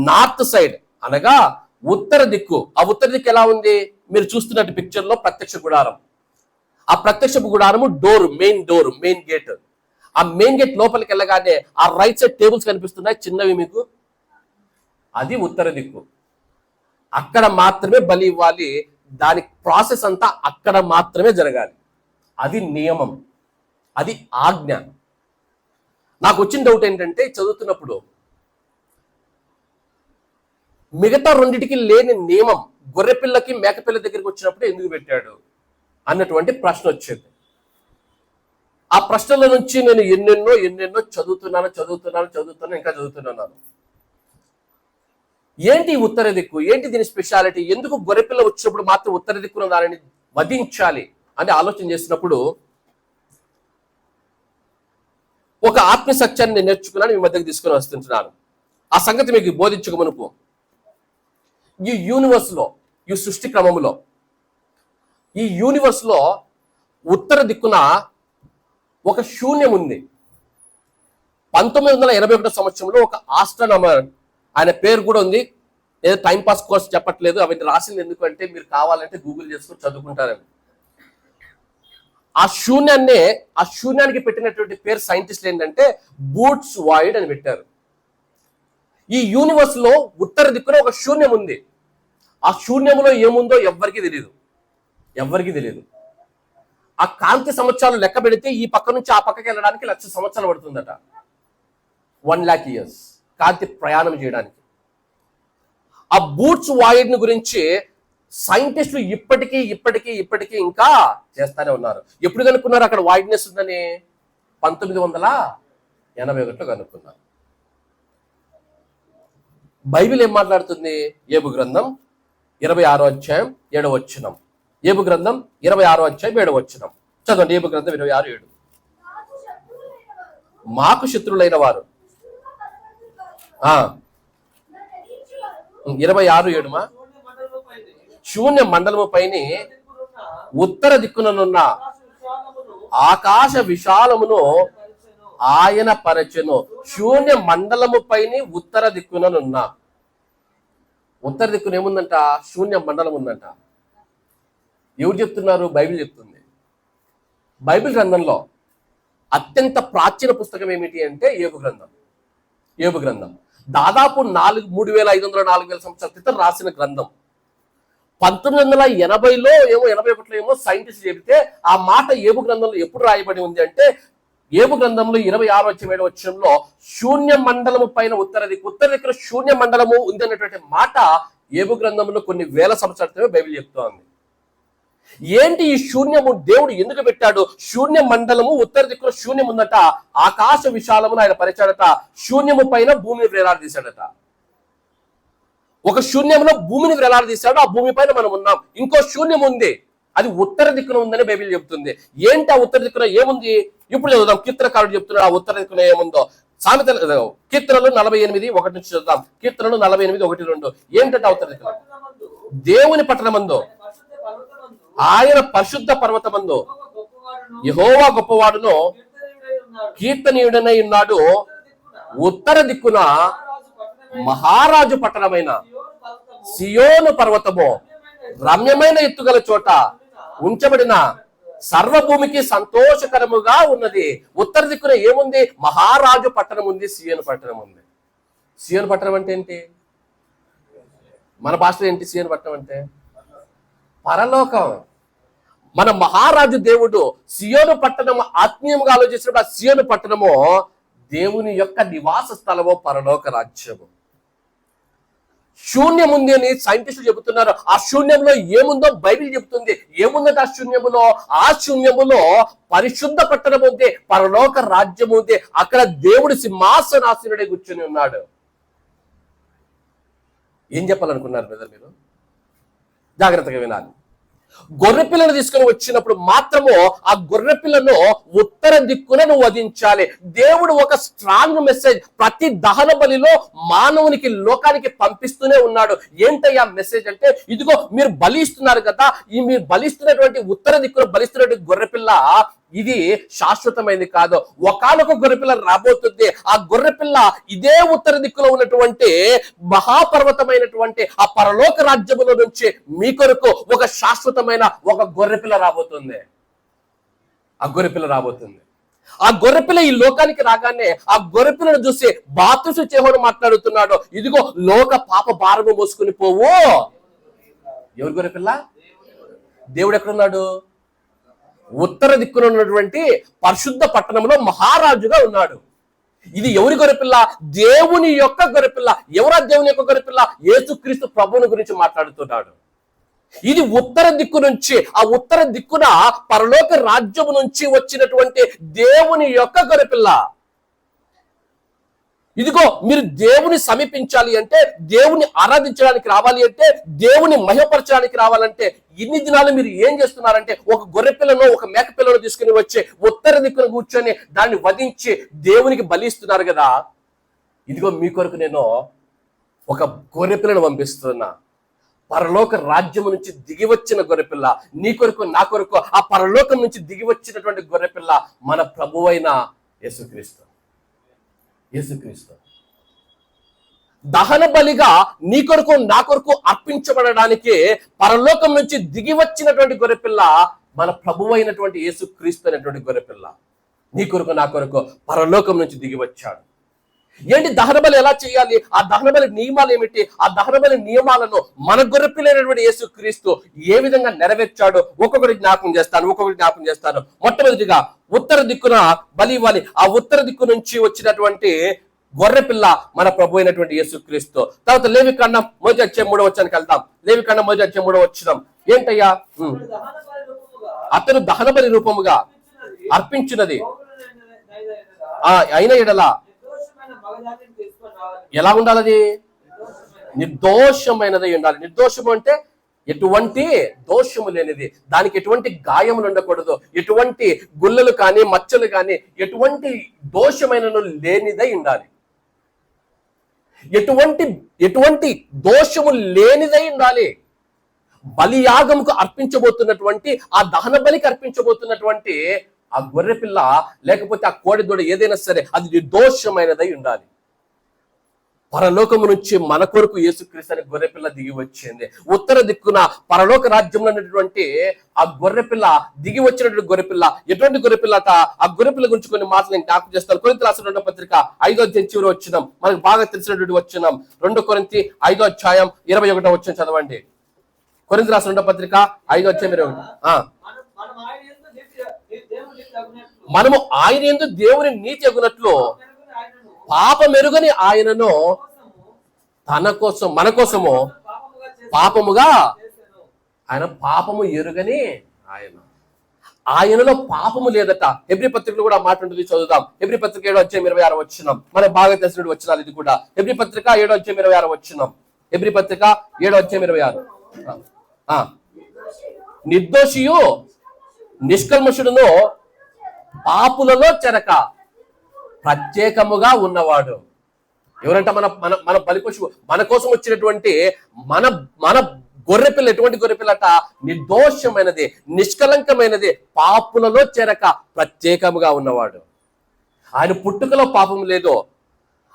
నార్త్ సైడ్, అనగా ఉత్తర దిక్కు. ఆ ఉత్తర దిక్కు ఎలా ఉంది? మీరు చూస్తున్నట్టు పిక్చర్ లో ప్రత్యక్ష గుడారం. ఆ ప్రత్యక్ష గుడారము మెయిన్ గేట్. ఆ మెయిన్ గేట్ లోపలికి వెళ్ళగానే ఆ రైట్ సైడ్ టేబుల్స్ కనిపిస్తున్నాయి చిన్నవి మీకు, అది ఉత్తర దిక్కు. అక్కడ మాత్రమే బలి ఇవ్వాలి. దాని ప్రాసెస్ అంతా అక్కడ మాత్రమే జరగాలి. అది నియమం, అది ఆజ్ఞ. నాకు వచ్చిన డౌట్ ఏంటంటే చదువుతున్నప్పుడు మిగతా రెండిటికి లేని నియమం గొర్రెపిల్లకి మేకపిల్ల దగ్గరికి వచ్చినప్పుడు ఎందుకు పెట్టాడు అన్నటువంటి ప్రశ్న వచ్చేది. ఆ ప్రశ్నల నుంచి నేను ఎన్నెన్నో చదువుతున్నాను, ఇంకా చదువుతున్నాను. ఏంటి ఉత్తర దిక్కు? ఏంటి దీని స్పెషాలిటీ? ఎందుకు గొర్రెపిల్ల వచ్చినప్పుడు మాత్రం ఉత్తర దిక్కున దానిని వధించాలి అని ఆలోచన చేసినప్పుడు ఒక ఆత్మ సత్యాన్ని నేర్చుకున్నాను, మీ మధ్యకి తీసుకుని వస్తుంటున్నాను. ఆ సంగతి మీకు బోధించక మునుపు ఈ యూనివర్స్ లో, ఈ సృష్టి క్రమంలో, ఈ యూనివర్స్ లో ఉత్తర దిక్కున ఒక శూన్యం ఉంది. 1981 సంవత్సరంలో ఒక ఆస్ట్రోనమర్, ఆయన పేరు కూడా ఉంది, ఏదో టైంపాస్ కోర్స్ చెప్పట్లేదు, అవన్నీ రాసింది ఎందుకంటే మీరు కావాలంటే గూగుల్ చేసుకుని చదువుకుంటారని. ఆ శూన్యానికి పెట్టినటువంటి పేరు సైంటిస్టులు ఏంటంటే బూట్స్ వాయిడ్ అని పెట్టారు. ఈ యూనివర్స్ లో ఉత్తర దిక్కున ఒక శూన్యం ఉంది. ఆ శూన్యంలో ఏముందో ఎవ్వరికీ తెలియదు. ఆ కాంతి సంవత్సరాలు లెక్క పెడితే ఈ పక్క నుంచి ఆ పక్కకి వెళ్ళడానికి 1,00,000 సంవత్సరాలు పడుతుందట. 1,00,000 years కాంతి ప్రయాణం చేయడానికి. ఆ బూట్స్ వాయిడ్ని గురించి సైంటిస్టులు ఇప్పటికీ ఇంకా చేస్తానే ఉన్నారు. ఎప్పుడు కనుక్కున్నారు అక్కడ వాయిడ్నెస్ ఉందని? 1981లో కనుక్కున్నారు. బైబిల్ ఏం మాట్లాడుతుంది? ఏబు గ్రంథం 26వ అధ్యాయం 7వ వచనం. ఏబు గ్రంథం 26వ అధ్యాయం 7వ వచనం చదవండి. ఏబు గ్రంథం 26:7. మాకు శత్రులైన వారు 26:7 మా శూన్య మండలము పైన ఉత్తర దిక్కుననున్న ఆకాశ విశాలమును ఆయన పరచెను. శూన్య మండలము పైన ఉత్తర దిక్కుననున్న, ఉత్తర దిక్కున ఏముందంట? శూన్య మండలం ఉందంట. ఎవరు చెప్తున్నారు? బైబిల్ చెప్తుంది. బైబిల్ గ్రంథంలో అత్యంత ప్రాచీన పుస్తకం ఏమిటి అంటే ఏబు గ్రంథం. ఏబు గ్రంథం దాదాపు 3,500 4,000 సంవత్సరాల క్రితం రాసిన గ్రంథం. 1980లో 81లో సైంటిస్ట్ చెబితే ఆ మాట ఏబు గ్రంథంలో ఎప్పుడు రాయబడి ఉంది అంటే ఏబు గ్రంథంలో 26వ అధ్యాయం 7వ వచనంలో శూన్య మండలము పైన ఉత్తర దిక్కున శూన్య మండలము ఉంది అన్నటువంటి మాట ఏబు గ్రంథంలో కొన్ని వేల సంవత్సరాల క్రితమే బైబిల్ చెప్తోంది. ఏంటి ఈ శూన్యము దేవుడు ఎందుకు పెట్టాడు? శూన్య మండలము ఉత్తర దిక్కున శూన్యం ఉందట. ఆకాశ విశాలమును ఆయన పరిచాడట. శూన్యము పైన భూమిని వేలాడదీశాడట. ఒక శూన్యంలో భూమిని వేలాడదీశాడు. ఆ భూమి పైన మనం ఉన్నాం. ఇంకో శూన్యం ఉంది, అది ఉత్తర దిక్కున ఉందని బైబిల్ చెప్తుంది. ఏంటి ఆ ఉత్తర దిక్కున ఏముంది? ఇప్పుడు చదువుదాం. కీర్తనకారుడు చెప్తున్నాడు ఆ ఉత్తర దిక్కున ఏముందో. సామెతలు కీర్తనలు 48:1 నుంచి చదువుదాం. కీర్తనలు 48:1-2. ఏంటంటే ఆ ఉత్తర దిక్కున? దేవుని పట్టణమందు, ఆయన పరిశుద్ధ పర్వతమందు యెహోవా గొప్పవాడును కీర్తనీయుడనై ఉన్నాడు. ఉత్తర దిక్కున మహారాజు పట్టణమైన సియోను పర్వతము రమ్యమైన ఎత్తుగల చోట ఉంచబడిన సర్వభూమికి సంతోషకరముగా ఉన్నది. ఉత్తర దిక్కున ఏముంది? మహారాజు పట్టణం ఉంది, సియోను పట్టణం ఉంది. సియోను పట్టణం అంటే ఏంటి? మన భాషలో ఏంటి సియోను పట్టణం అంటే? పరలోకం. మన మహారాజు దేవుడు సియోను పట్టణము ఆత్మీయంగా ఆలోచించినప్పుడు ఆ సియోను పట్టణము దేవుని యొక్క నివాస స్థలము, పరలోక రాజ్యము. శూన్యం ఉంది అని సైంటిస్టులు చెబుతున్నారు. ఆ శూన్యంలో ఏముందో బైబిల్ చెబుతుంది. ఏముందంటే ఆ శూన్యములో? ఆ శూన్యములో పరిశుద్ధ పట్టణం ఉంది, పరలోక రాజ్యం ఉంది. అక్కడ దేవుడు సింహాసనాసీనుడే కూర్చొని ఉన్నాడు. ఏం చెప్పాలనుకున్నారు బ్రదర్ మీరు? జాగ్రత్తగా వినాలి. గొర్రె పిల్లను తీసుకుని వచ్చినప్పుడు మాత్రము ఆ గొర్రె పిల్లను ఉత్తర దిక్కున నువ్వు వధించాలి. దేవుడు ఒక స్ట్రాంగ్ మెసేజ్ ప్రతి దహన బలిలో మానవునికి, లోకానికి పంపిస్తూనే ఉన్నాడు. ఏంటయ్యా మెసేజ్ అంటే, ఇదిగో మీరు బలిస్తున్నారు కదా, ఈ మీరు బలిస్తున్నటువంటి ఉత్తర దిక్కున బలిస్తున్నటువంటి గొర్రె పిల్ల ఇది శాశ్వతమైంది కాదు. ఒకానొక గొర్రెపిల్ల రాబోతుంది. ఆ గొర్రెపిల్ల ఇదే ఉత్తర దిక్కులో ఉన్నటువంటి మహాపర్వతమైనటువంటి ఆ పరలోక రాజ్యముల నుంచి మీ కొరకు ఒక శాశ్వతమైన ఒక గొర్రెపిల్ల రాబోతుంది. ఆ గొర్రెపిల్ల రాబోతుంది. ఆ గొర్రెపిల్ల ఈ లోకానికి రాగానే ఆ గొర్రెపిల్లను చూసి బాప్తిస్మం ఇచ్చేవాడు మాట్లాడుతున్నాడు, ఇదిగో లోక పాప భారము మోసుకుని పోవు. ఎవరి గొర్రెపిల్ల? దేవుడు ఎక్కడున్నాడు? ఉత్తర దిక్కున ఉన్నటువంటి పరిశుద్ధ పట్టణంలో మహారాజుగా ఉన్నాడు. ఇది ఎవరి గొర్రెపిల్ల? దేవుని యొక్క గొర్రెపిల్ల. ఎవరా దేవుని యొక్క గొర్రెపిల్ల? యేసుక్రీస్తు ప్రభువుని గురించి మాట్లాడుతున్నాడు. ఇది ఉత్తర దిక్కు నుంచి, ఆ ఉత్తర దిక్కున పరలోక రాజ్యము నుంచి వచ్చినటువంటి దేవుని యొక్క గొర్రెపిల్ల. ఇదిగో మీరు దేవుని సమీపించాలి అంటే, దేవుని ఆరాధించడానికి రావాలి అంటే, దేవుని మహిమపరచడానికి రావాలంటే ఇన్ని దినాలు మీరు ఏం చేస్తున్నారంటే, ఒక గొర్రె పిల్లను, ఒక మేక పిల్లను తీసుకుని వచ్చి ఉత్తర దిక్కున కూర్చొని దాన్ని వధించి దేవునికి బలిస్తున్నారు కదా. ఇదిగో మీ కొరకు నేను ఒక గొర్రె పిల్లను పంపిస్తున్నా. పరలోక రాజ్యము నుంచి దిగి వచ్చిన గొర్రెపిల్ల, నీ కొరకు నా కొరకు ఆ పరలోకం నుంచి దిగి వచ్చినటువంటి గొర్రెపిల్ల మన ప్రభువైన యేసుక్రీస్తు. యేసుక్రీస్తు దహన బలిగా నీ కొరకు నా కొరకు అర్పించబడడానికి పరలోకం నుంచి దిగి వచ్చినటువంటి గొర్రెపిల్ల మన ప్రభువైనటువంటి యేసుక్రీస్తు అనేటువంటి గొర్రెపిల్ల నీ కొరకు నా కొరకు పరలోకం నుంచి దిగి వచ్చాడు. ఏంటి దహన బలి ఎలా చేయాలి, ఆ దహన బలి నియమాలు ఏమిటి, ఆ దహన బలి నియమాలను మన గొర్రెపిల్లైనటువంటి యేసుక్రీస్తు ఏ విధంగా నెరవేర్చాడో ఒక్కొక్కటి జ్ఞాపకం చేస్తాను. మొట్టమొదటిగా ఉత్తర దిక్కున బలి ఇవ్వాలి. ఆ ఉత్తర దిక్కు నుంచి వచ్చినటువంటి గొర్రెపిల్ల మన ప్రభు అయినటువంటి యేసుక్రీస్తు. తర్వాత లేవికాండం 1:3 వెళ్తాం. లేవికాండం 1:3 ఏంటయ్యా? అతను దహన బలి రూపముగా అర్పించినది అయిన ఎడల ఎలా ఉండాలి? అది నిర్దోషమైనది ఉండాలి. నిర్దోషము అంటే ఎటువంటి దోషము లేనిది, దానికి ఎటువంటి గాయములు ఉండకూడదు, ఎటువంటి గుల్లలు కానీ మచ్చలు కానీ ఎటువంటి దోషమైనను లేనిదై ఉండాలి. ఎటువంటి దోషము లేనిదై ఉండాలి. బలియాగముకు అర్పించబోతున్నటువంటి, ఆ దహన బలికి అర్పించబోతున్నటువంటి ఆ గొర్రెపిల్ల లేకపోతే ఆ కోడెదూడ ఏదైనా సరే అది నిర్దోషమైనదై ఉండాలి. పరలోకము నుంచి మన కొరకు యేసుక్రీస్తు అనే గొర్రెపిల్ల దిగి వచ్చింది. ఉత్తర దిక్కున పరలోక రాజ్యంలో ఉన్నటువంటి ఆ గొర్రెపిల్ల దిగి వచ్చినటువంటి గొర్రెపిల్ల ఎటువంటి గొర్రెపిల్లట? ఆ గొర్రెపిల్ల గురించి కొన్ని మాటలు నేను జ్ఞాపకం చేస్తాను. కొరింథీయులకు రాసిన 2వ పత్రిక 5వ అధ్యాయం చివరి వచనం, మనకు బాగా తెలిసినటువంటి వచనం. 2 కొరింథీ 5వ అధ్యాయం 21వ వచనం చదవండి. కొరింథీయులకు రాసిన 2వ పత్రిక 5వ అధ్యాయం 21. మనము ఆయన యందు దేవుని నీతి అగునట్లు పాపమెరుగని ఆయనను తన కోసం మన కోసము పాపముగా, ఆయన పాపము ఎరుగని ఆయనలో పాపము లేదట. హెబ్రీ పత్రికలో కూడా మాట ఉంటుంది, చదువుదాం. హెబ్రీ పత్రిక 7వ అధ్యాయం 26వ వచనం, మనకు బాగా తెలిసినటువంటి వచనాలు ఇది కూడా. హెబ్రీ పత్రిక 7వ అధ్యాయం 26వ వచనం. హెబ్రీ పత్రిక 7వ అధ్యాయం 26. నిర్దోషియు నిష్కల్మషుడును పాపులలో చెరక ప్రత్యేకముగా ఉన్నవాడు. ఎవరంట? మన మన మన బలిపశువు, మన కోసం వచ్చినటువంటి మన మన గొర్రెపిల్ల. ఎటువంటి గొర్రెపిల్లట? నిర్దోషమైనది, నిష్కలంకమైనది, పాపులలో చెరక ప్రత్యేకముగా ఉన్నవాడు. ఆయన పుట్టుకలో పాపము లేదు,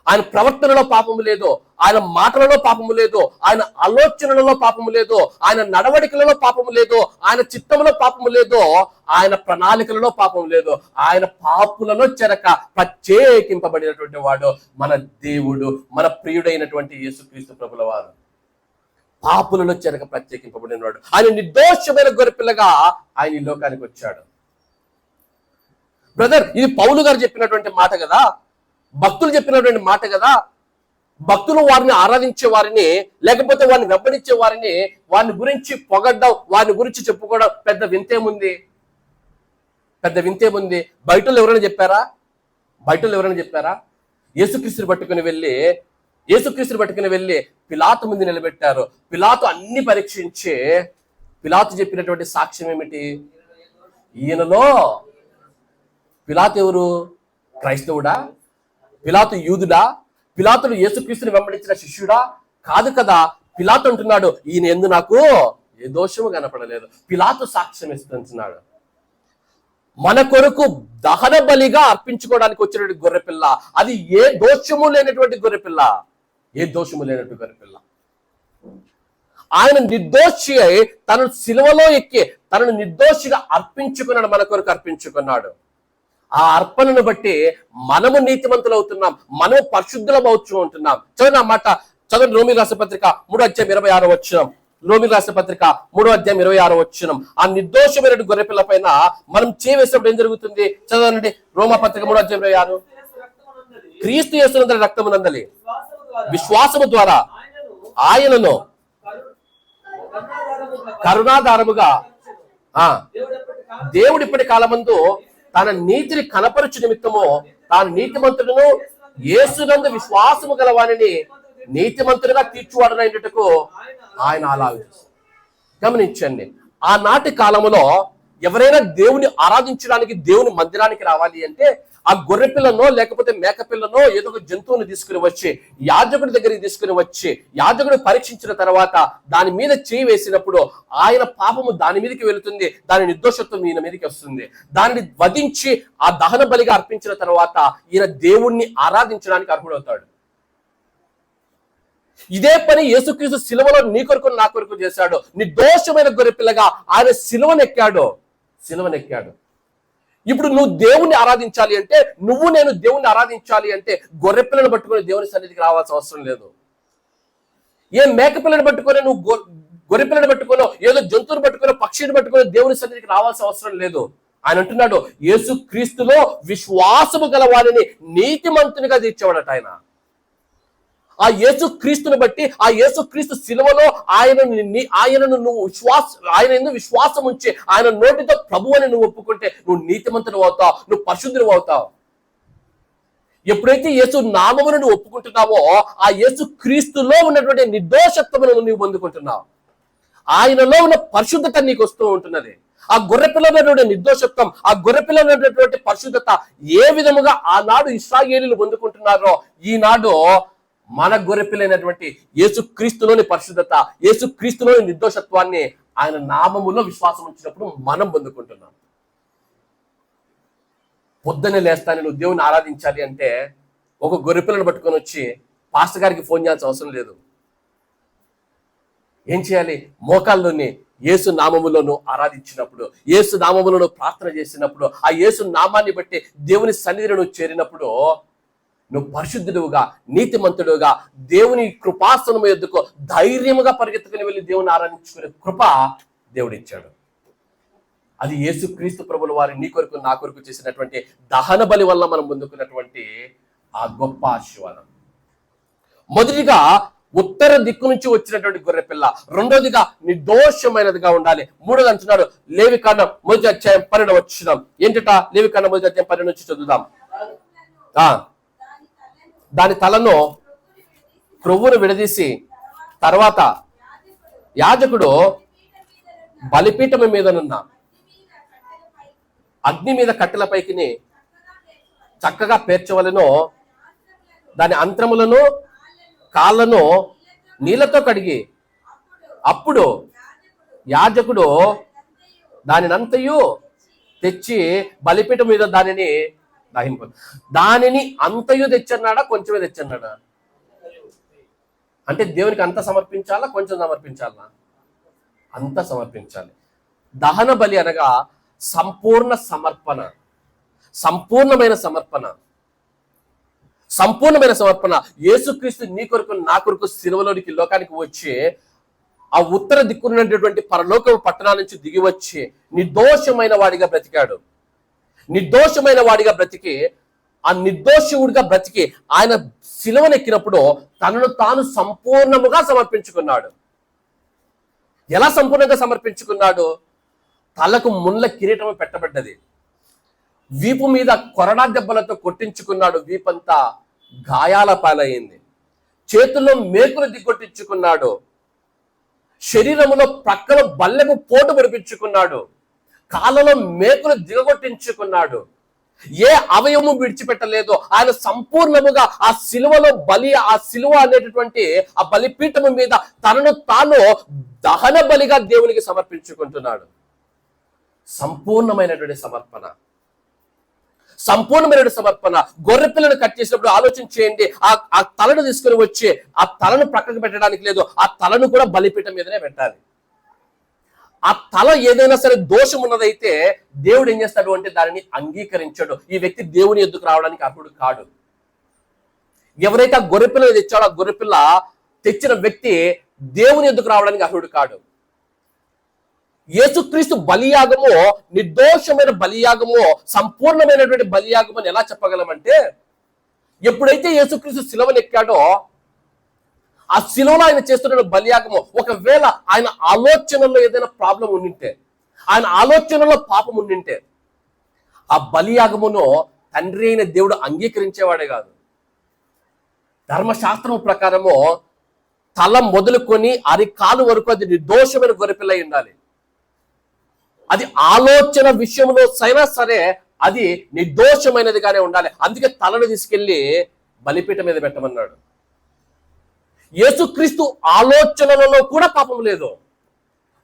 ఆయన ప్రవర్తనలో పాపము లేదు, ఆయన మాటలలో పాపము లేదు, ఆయన ఆలోచనలలో పాపము లేదు, ఆయన నడవడికలలో పాపము లేదు, ఆయన చిత్తములో పాపము లేదు, ఆయన ప్రణాళికలలో పాపము లేదు. ఆయన పాపులలో చెరక ప్రత్యేకింపబడినటువంటి వాడు మన దేవుడు, మన ప్రియుడైనటువంటి యేసుక్రీస్తు ప్రభుల వారు. పాపులలో చెరక ప్రత్యేకింపబడిన వాడు. ఆయన నిర్దోషమైన గొర్రెపిల్లగా ఆయన ఈ లోకానికి వచ్చాడు. బ్రదర్, ఇది పౌలు గారు చెప్పినటువంటి మాట కదా, భక్తులు చెప్పినటువంటి మాట కదా. భక్తులు వారిని ఆరాధించే వారిని, లేకపోతే వారిని వెంబడించే వారిని, వారిని గురించి పొగడ్డం, వారిని గురించి చెప్పుకోవడం పెద్ద వింతేముంది? బయటలో ఎవరైనా చెప్పారా? యేసుక్రీస్తుని పట్టుకుని వెళ్ళి పిలాతు ముందు నిలబెట్టారు. పిలాతు అన్ని పరీక్షించి పిలాతు చెప్పినటువంటి సాక్ష్యం ఏమిటి? ఈయనలో పిలాతు ఎవరు? క్రైస్తవుడా? పిలాతు యూదుడా? పిలాతును యేసుక్రీస్తుని వెంబడించిన శిష్యుడా? కాదు కదా. పిలాతు అంటున్నాడు, ఈయన యందు నాకు ఏ దోషము కనపడలేదు. పిలాతు సాక్ష్యం ఇస్తున్నాడు. మన కొరకు దహన బలిగా అర్పించుకోవడానికి వచ్చినటువంటి గొర్రెపిల్ల, అది ఏ దోషము లేనటువంటి గొర్రెపిల్ల. ఆయన నిర్దోషి అయి తనను సిలువలో ఎక్కి తనను నిర్దోషిగా అర్పించుకున్నాడు, మన కొరకు అర్పించుకున్నాడు. ఆ అర్పణను బట్టి మనము నీతిమంతులు అవుతున్నాం, మనము పరిశుద్ధులం అవుతున్నాం. చదువు నా మాట, చదువు. రోమీయులకు రాసిన పత్రిక 3వ అధ్యాయం 26వ వచనం. రోమీయులకు రాసిన పత్రిక 3వ అధ్యాయం 26వ వచనం. ఆ నిర్దోషమైన గొర్రెపిల్ల పైన మనం చేవేసినప్పుడు ఏం జరుగుతుంది? చదవండి. రోమా పత్రిక 3వ అధ్యాయం 26. క్రీస్తు యేసునందలి రక్తమునందలి విశ్వాసము ద్వారా ఆయనను కరుణాధారముగా దేవుడు ఇప్పటి కాలమందు తన నీతిని కనపరచు నిమిత్తము తాను నీతిమంతుడును యేసునందు విశ్వాసము గలవానిని నీతిమంతుడిగా తీర్చువాడనైనట్టుకు ఆయన ఆలోచించారు. గమనించండి, ఆనాటి కాలంలో ఎవరైనా దేవుని ఆరాధించడానికి దేవుని మందిరానికి రావాలి అంటే ఆ గొర్రె పిల్లనో లేకపోతే మేకపిల్లనో ఏదో ఒక జంతువుని తీసుకుని వచ్చి యాజకుడి దగ్గరికి తీసుకుని వచ్చి యాజకుడు పరీక్షించిన తర్వాత దాని మీద చేయి వేసినప్పుడు ఆయన పాపము దాని మీదకి వెళుతుంది, దాని నిర్దోషత్వం ఈయన మీదకి వస్తుంది. దానిని వధించి ఆ దహన బలిగా అర్పించిన తర్వాత ఈయన దేవుణ్ణి ఆరాధించడానికి అర్హుడవుతాడు. ఇదే పని యేసుక్రీస్తు సిలువలో నీ కొరకు నా కొరకు చేశాడు. నిర్దోషమైన గొర్రెపిల్లగా ఆయన సిలువనెక్కాడు. ఇప్పుడు నువ్వు దేవుణ్ణి ఆరాధించాలి అంటే, నేను దేవుణ్ణి ఆరాధించాలి అంటే గొర్రెపిల్లను పట్టుకొని దేవుని సన్నిధికి రావాల్సిన అవసరం లేదు. ఏ మేకపిల్లని పట్టుకొని నువ్వు గొర్రెపిల్లని పట్టుకోనో, ఏదో జంతువుని పట్టుకోనో, పక్షిని పట్టుకొని దేవుని సన్నిధికి రావాల్సిన అవసరం లేదు. ఆయన అంటున్నాడు, యేసు క్రీస్తులో విశ్వాసము గల వారిని నీతిమంతునిగా తీర్చేవాడట ఆయన. ఆ యేసు క్రీస్తుని బట్టి, ఆ యేసు క్రీస్తు శిలువలో ఆయనను నువ్వు ఆయన విశ్వాసం ఉంచి ఆయన నోటితో ప్రభు అని నువ్వు ఒప్పుకుంటే నువ్వు నీతిమంతుడు అవుతావు, నువ్వు పరిశుద్ధుడు అవుతావు. ఎప్పుడైతే యేసు నామమును నువ్వు ఒప్పుకుంటున్నావో ఆ యేసు క్రీస్తులో ఉన్నటువంటి నిర్దోషత్వమును నువ్వు పొందుకుంటున్నావు. ఆయనలో ఉన్న పరిశుద్ధత నీకు వస్తూ ఉంటున్నది. ఆ గొర్రెపిల్ల ఉన్నటువంటి నిర్దోషత్వం, ఆ గొర్రెపిల్ల ఉన్నటువంటి పరిశుద్ధత ఏ విధముగా ఆనాడు ఇశ్రాయేలీయులు పొందుకుంటున్నారో ఈనాడు మన గొర్రెపిల్లైనటువంటి యేసు క్రీస్తులోని పరిశుద్ధత, యేసు క్రీస్తులోని నిర్దోషత్వాన్ని ఆయన నామములో విశ్వాసం ఉంచినప్పుడు మనం పొందుకుంటున్నాం. పొద్దున్నే లేస్తాను నువ్వు దేవుని ఆరాధించాలి అంటే ఒక గొర్రెపిల్లను పట్టుకొని వచ్చి పాస్టర్ గారికి ఫోన్ చేయాల్సిన అవసరం లేదు. ఏం చేయాలి? మోకాల్లోని యేసు నామములను ఆరాధించినప్పుడు, యేసు నామములను ప్రార్థన చేసినప్పుడు, ఆ యేసు నామాన్ని బట్టి దేవుని సన్నిధిని నువ్వు చేరినప్పుడు నువ్వు పరిశుద్ధుడుగా, నీతిమంతుడుగా దేవుని కృపాసనము ఎద్దుకో ధైర్యముగా పరిగెత్తుకుని వెళ్ళి దేవుని ఆరాధించుకునే కృప దేవుడిచ్చాడు. అది యేసు క్రీస్తు ప్రభుల వారి నీ కొరకు నా కొరకు చేసినటువంటి దహన బలి వల్ల మనం పొందుకున్నటువంటి ఆ గొప్ప ఆశీర్వాదం. మొదటిగా ఉత్తర దిక్కు నుంచి వచ్చినటువంటి గొర్రెపిల్ల, రెండోదిగా నిర్దోషమైనదిగా ఉండాలి. మూడోది అంటున్నాడు లేవికాండం 1వ అధ్యాయం 12వ వచనం. ఏంటట? లేవికాండం 1వ అధ్యాయం 12 నుంచి చదువుదాం. దాని తలను క్రొవ్వును విడదీసి తర్వాత యాజకుడు బలిపీఠం మీదనున్న అగ్ని మీద కట్టెలపైకి చక్కగా పేర్చవలెను. దాని అంత్రములను కాళ్ళను నీళ్లతో కడిగి అప్పుడు యాజకుడు దానినంతయు తెచ్చి బలిపీఠం మీద దానిని అంతయు తెచ్చన్నాడా, కొంచెమే తెచ్చన్నాడా? అంటే దేవునికి అంత సమర్పించాలా, కొంచెం సమర్పించాలా? అంత సమర్పించాలి. దహన బలి అనగా సంపూర్ణ సమర్పణ, సంపూర్ణమైన సమర్పణ, సంపూర్ణమైన సమర్పణ. యేసుక్రీస్తు నీ కొరకు నా కొరకు శిలువలోనికి లోకానికి వచ్చి ఆ ఉత్తర దిక్కున్నటువంటి పరలోక పట్టణాల నుంచి దిగి వచ్చి నిర్దోషమైన వాడిగా బ్రతికాడు. నిర్దోషమైన వాడిగా బ్రతికి, ఆ నిర్దోషుడిగా బ్రతికి ఆయన శిలువనెక్కినప్పుడు తనను తాను సంపూర్ణముగా సమర్పించుకున్నాడు. ఎలా సంపూర్ణంగా సమర్పించుకున్నాడు? తలకు ముళ్ళ కిరీటం పెట్టబడ్డది, వీపు మీద కొరడా దెబ్బలతో కొట్టించుకున్నాడు, వీపంతా గాయాల పాలయ్యింది. చేతుల్లో మేకులు దిగొట్టించుకున్నాడు, శరీరములో ప్రక్కలో బల్లెము పోటు పొడిపించుకున్నాడు, కాళ్ళలో మేకులు దిగగొట్టించుకున్నాడు. ఏ అవయవము విడిచిపెట్టలేదు. ఆయన సంపూర్ణముగా ఆ శిలువలో ఆ శిలువ అనేటటువంటి ఆ బలిపీఠము మీద తనను తాను దహన బలిగా దేవునికి సమర్పించుకుంటున్నాడు. సంపూర్ణమైనటువంటి సమర్పణ, సంపూర్ణమైన సమర్పణ. గొర్రెపిల్లను కట్ చేసినప్పుడు ఆలోచన చేయండి. ఆ తలను తీసుకుని వచ్చి ఆ తలను ప్రక్కకు పెట్టడానికి లేదు, ఆ తలను కూడా బలిపీఠం మీదనే పెట్టాలి. ఆ తల ఏదైనా సరే దోషం ఉన్నదైతే దేవుడు ఏం చేస్తాడు అంటే దానిని అంగీకరించాడు. ఈ వ్యక్తి దేవుని ఎద్దుకు రావడానికి అర్హుడు కాడు. ఎవరైతే ఆ గొర్రెపిల్ల తెచ్చాడో ఆ గొర్రెపిల్ల తెచ్చిన వ్యక్తి దేవుని ఎద్దుకు రావడానికి అర్హుడు కాడు. యేసుక్రీస్తు బలియాగము నిర్దోషమైన బలియాగము, సంపూర్ణమైనటువంటి బలియాగము అని ఎలా చెప్పగలమంటే, ఎప్పుడైతే యేసుక్రీస్తు శిలువనెక్కాడో ఆ శిలువలో ఆయన చేస్తున్న బలియాగము, ఒకవేళ ఆయన ఆలోచనలో ఏదైనా ప్రాబ్లం ఉండింటే, ఆయన ఆలోచనలో పాపం ఉండింటే ఆ బలియాగమును తండ్రి అయిన దేవుడు అంగీకరించేవాడే కాదు. ధర్మశాస్త్రం ప్రకారము తల మొదలుకొని అరికాలు వరకు అది నిర్దోషమైన గొర్రెపిల్ల ఉండాలి. అది ఆలోచన విషయంలో అయినా సరే అది నిర్దోషమైనదిగానే ఉండాలి. అందుకే తలను తీసుకెళ్లి బలిపీఠం మీద పెట్టమన్నాడు. యేసుక్రీస్తు ఆలోచనలలో కూడా పాపం లేదు.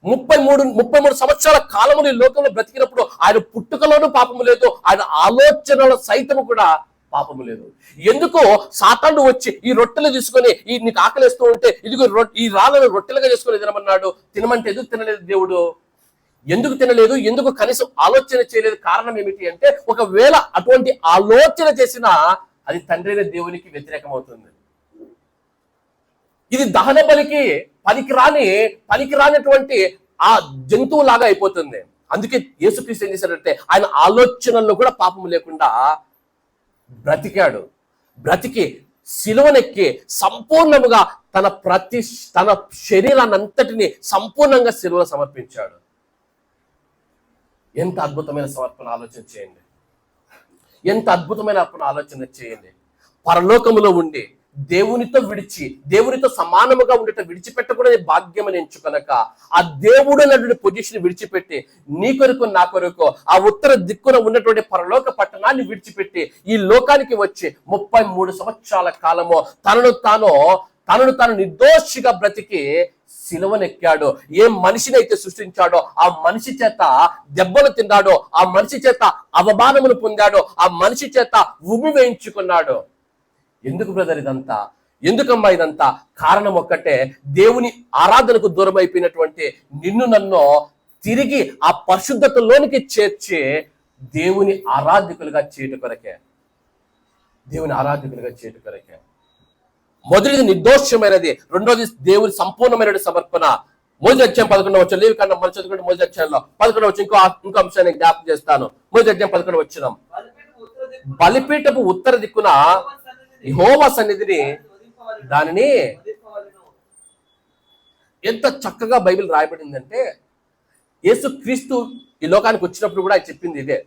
33 సంవత్సరాల కాలములు ఈ లోకంలో బ్రతికినప్పుడు ఆయన పుట్టుకలోనూ పాపము లేదు, ఆయన ఆలోచనలో సైతము కూడా పాపము లేదు. ఎందుకో సాతాను వచ్చి ఈ రొట్టెలు తీసుకొని నీకు ఆకలిస్తూ ఉంటే ఇదిగో ఈ రాళ్ళను రొట్టెలుగా చేసుకొని తినమన్నాడు. తినమంటే ఎందుకు తినలేదు దేవుడు? ఎందుకు తినలేదు, ఎందుకు కనీసం ఆలోచన చేయలేదు? కారణం ఏమిటి అంటే, ఒకవేళ అటువంటి ఆలోచన చేసినా అది తండ్రి అయిన దేవునికి వ్యతిరేకమవుతుంది. ఇది దహన బలికి పనికిరానటువంటి ఆ జంతువులాగా అయిపోతుంది. అందుకే యేసుక్రీస్తు ఏం చేశాడంటే, ఆయన ఆలోచనల్లో కూడా పాపం లేకుండా బ్రతికి సిలువనెక్కి సంపూర్ణముగా తన శరీరాన్ని అంతటిని సంపూర్ణంగా సిలువలో సమర్పించాడు. ఎంత అద్భుతమైన సమర్పణ ఆలోచన చేయండి. ఎంత అద్భుతమైన ఆలోచన చేయండి. పరలోకములో ఉండి దేవునితో సమానముగా ఉండేట విడిచిపెట్టకూడని భాగ్యం అని ఎంచుకొనక, ఆ దేవుడు అన్నటువంటి పొజిషన్ విడిచిపెట్టి, నీ కొరకు నా కొరకు ఆ ఉత్తర దిక్కున ఉన్నటువంటి పరలోక పట్టణాన్ని విడిచిపెట్టి ఈ లోకానికి వచ్చి 33 సంవత్సరాల కాలము తనను తాను నిర్దోషిగా బ్రతికి సిలువనెక్కాడు. ఏ మనిషిని అయితే సృష్టించాడో ఆ మనిషి చేత దెబ్బలు తిన్నాడో, ఆ మనిషి చేత అవమానములు పొందాడో, ఆ మనిషి చేత ఉమ్మి వేయించుకున్నాడు. ఎందుకు బ్రదర్ ఇదంతా? ఎందుకమ్మా ఇదంతా? కారణం ఒక్కటే, దేవుని ఆరాధనకు దూరం అయిపోయినటువంటి నిన్ను నన్ను తిరిగి ఆ పరిశుద్ధతలోనికి చేర్చి దేవుని ఆరాధకులుగా చేయట కొరకే. మొదటిది నిర్దోషమైనది, రెండోది దేవుని సంపూర్ణమైన సమర్పణ. మొదటి అధ్యాయం 11వ వచనం, లేవి కన్నా మనం చదువుకుంటే మొదటి అధ్యాయంలో 11వ వచనం ఇంకో అంశాన్ని జ్ఞాపకం చేస్తాను. మొదటి అధ్యాయం 11వ వచనం, బలిపీఠపు ఉత్తర దిక్కున యెహోవా సన్నిధిని దానిని. ఎంత చక్కగా బైబిల్ రాయబడిందంటే, యేసుక్రీస్తు ఈ లోకానికి వచ్చినప్పుడు కూడా చెప్పింది ఇదే,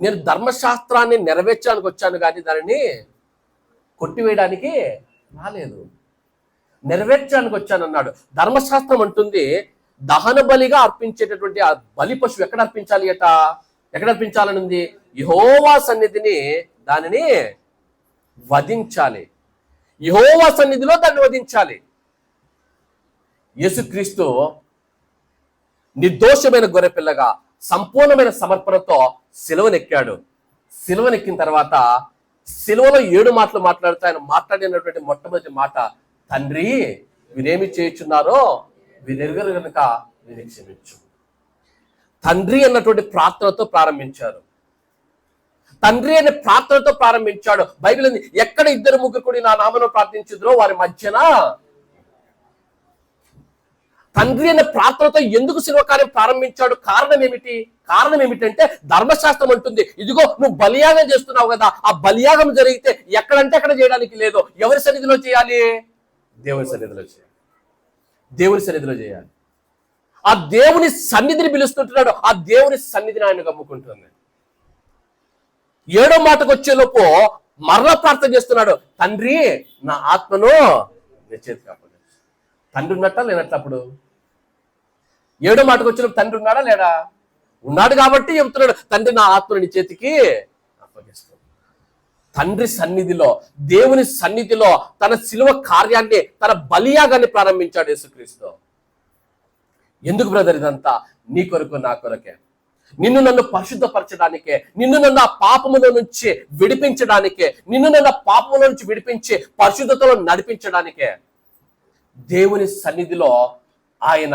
నేను ధర్మశాస్త్రాన్ని నెరవేర్చడానికి వచ్చాను కానీ దానిని కొట్టివేయడానికి రాలేదు, నెరవేర్చడానికి వచ్చానన్నాడు. ధర్మశాస్త్రం అంటుంది దహన బలిగా అర్పించేటటువంటి ఆ బలి పశువు ఎక్కడ అర్పించాలని ఉంది? యెహోవా సన్నిధిని దానిని వధించాలి. యెహోవా సన్నిధిలో దాన్ని వధించాలి. యేసుక్రీస్తు నిర్దోషమైన గొర్రెపిల్లగా సంపూర్ణమైన సమర్పణతో సిలువనెక్కాడు. సిలువనెక్కిన తర్వాత సిలువలో 7 మాటలు మాట్లాడుతూ ఆయన మాట్లాడినటువంటి మొట్టమొదటి మాట, తండ్రి వీరేమి చేయుచున్నారో వీరెరుగరు గనుక వీరిని క్షమించు. తండ్రి అన్నటువంటి ప్రార్థనతో ప్రారంభించారు. తండ్రి అనే ప్రార్థనతో ప్రారంభించాడు. బైబిల్ ఉంది, ఎక్కడ 2-3 కూడి నా నామమున ప్రార్థించుదురో వారి మధ్యన. తండ్రి అనే ప్రార్థనతో ఎందుకు శిలువ కార్యం ప్రారంభించాడు? కారణం ఏమిటంటే, ధర్మశాస్త్రం అంటుంది, ఇదిగో నువ్వు బలియాగం చేస్తున్నావు కదా, ఆ బలియాగం జరిగితే ఎక్కడంటే అక్కడ చేయడానికి లేదు. ఎవరి సన్నిధిలో చేయాలి? దేవుని సన్నిధిలో చేయాలి. ఆ దేవుని సన్నిధిని పిలుస్తుంటున్నాడు. ఆ దేవుని సన్నిధిని ఆయన గమ్ముకుంటుంది. 7వ మాటకు వచ్చేలోపు మరలా ప్రార్థన చేస్తున్నాడు, తండ్రి నా ఆత్మను నీ చేతికి అప్పగించు. తండ్రి ఉన్నట్ట లేనట్టు? అప్పుడు 7వ మాటకు వచ్చినప్పుడు తండ్రి ఉన్నాడా లేడా? ఉన్నాడు కాబట్టి చెప్తున్నాడు, తండ్రి నా ఆత్మను నీ చేతికి అప్పగిస్తాడు. తండ్రి సన్నిధిలో, దేవుని సన్నిధిలో తన శిలువ కార్యాన్ని, తన బలియాగాన్ని ప్రారంభించాడు యేసుక్రీస్తు. ఎందుకు బ్రదర్ ఇదంతా? నీ కొరకు నా కొరకే. నిన్ను నన్ను పరిశుద్ధపరచడానికే, నిన్ను నన్ను ఆ పాపముల నుంచి విడిపించడానికే, నిన్ను నన్ను ఆ పాపముల నుంచి విడిపించి పరిశుద్ధతలో నడిపించడానికే దేవుని సన్నిధిలో ఆయన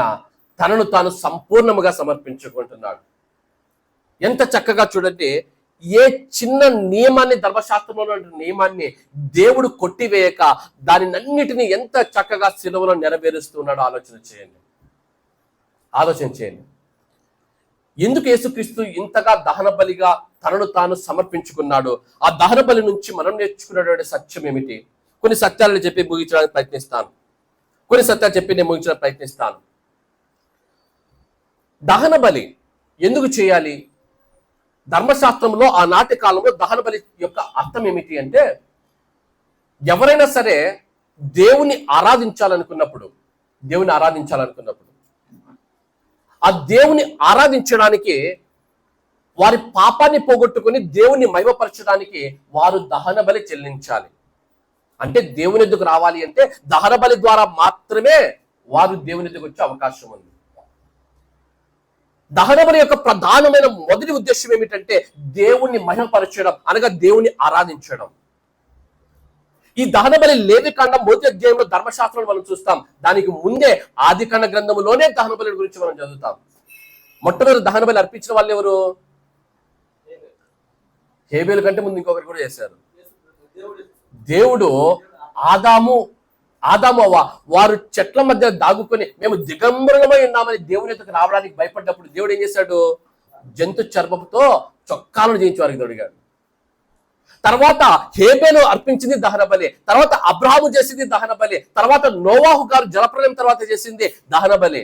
తనను తాను సంపూర్ణముగా సమర్పించుకుంటున్నాడు. ఎంత చక్కగా చూడండి, ఏ చిన్న నియమాన్ని, ధర్మశాస్త్రంలో నియమాన్ని దేవుడు కొట్టివేయక దానినన్నిటినీ ఎంత చక్కగా సిలువలో నెరవేరుస్తున్నాడో ఆలోచన చేయండి. ఎందుకు యేసుక్రీస్తు ఇంతగా దహన బలిగా తనను తాను సమర్పించుకున్నాడు? ఆ దహన బలి నుంచి మనం నేర్చుకున్నటువంటి సత్యం ఏమిటి? కొన్ని సత్యాలను చెప్పి ముగించడానికి ప్రయత్నిస్తాను. దహన బలి ఎందుకు చేయాలి? ధర్మశాస్త్రంలో ఆనాటి కాలంలో దహన బలి యొక్క అర్థం ఏమిటి అంటే, ఎవరైనా సరే దేవుని ఆరాధించాలనుకున్నప్పుడు ఆ దేవుని ఆరాధించడానికి, వారి పాపాన్ని పోగొట్టుకుని దేవుని మహిమపరచడానికి వారు దహన బలి చెల్లించాలి. అంటే దేవుని ఎద్దుకు రావాలి అంటే దహన బలి ద్వారా మాత్రమే వారు దేవుని ఎద్దుకు వచ్చే అవకాశం ఉంది. దహన బలి యొక్క ప్రధానమైన మొదటి ఉద్దేశం ఏమిటంటే దేవుణ్ణి మహిమపరచడం, అనగా దేవుని ఆరాధించడం. ఈ దహన బలి లేవికాండం 1వ అధ్యాయంలో ధర్మశాస్త్రం మనం చూస్తాం. దానికి ముందే ఆదికాండ గ్రంథములోనే దహన బలి గురించి మనం చదువుతాం. మొట్టమొదటి దహన బలి అర్పించిన వాళ్ళు ఎవరు? హేబేలు కంటే ముందు ఇంకొకరు కూడా చేశారు. దేవుడు ఆదాము అవ్వ వారు చెట్ల మధ్య దాగుకొని మేము దిగంబరమై ఉన్నామని దేవుని ఎదుకు రావడానికి భయపడ్డప్పుడు దేవుడు ఏం చేశాడు? జంతు చర్మపుతో చొక్కాలను చేయించి వారికి తొడిగాడు. తర్వాత హేబేలు అర్పించింది దహన బలి, తర్వాత అబ్రాహాము చేసింది దహన బలి, తర్వాత నోవాహు గారు జలప్రలయం తర్వాత చేసింది దహన బలి.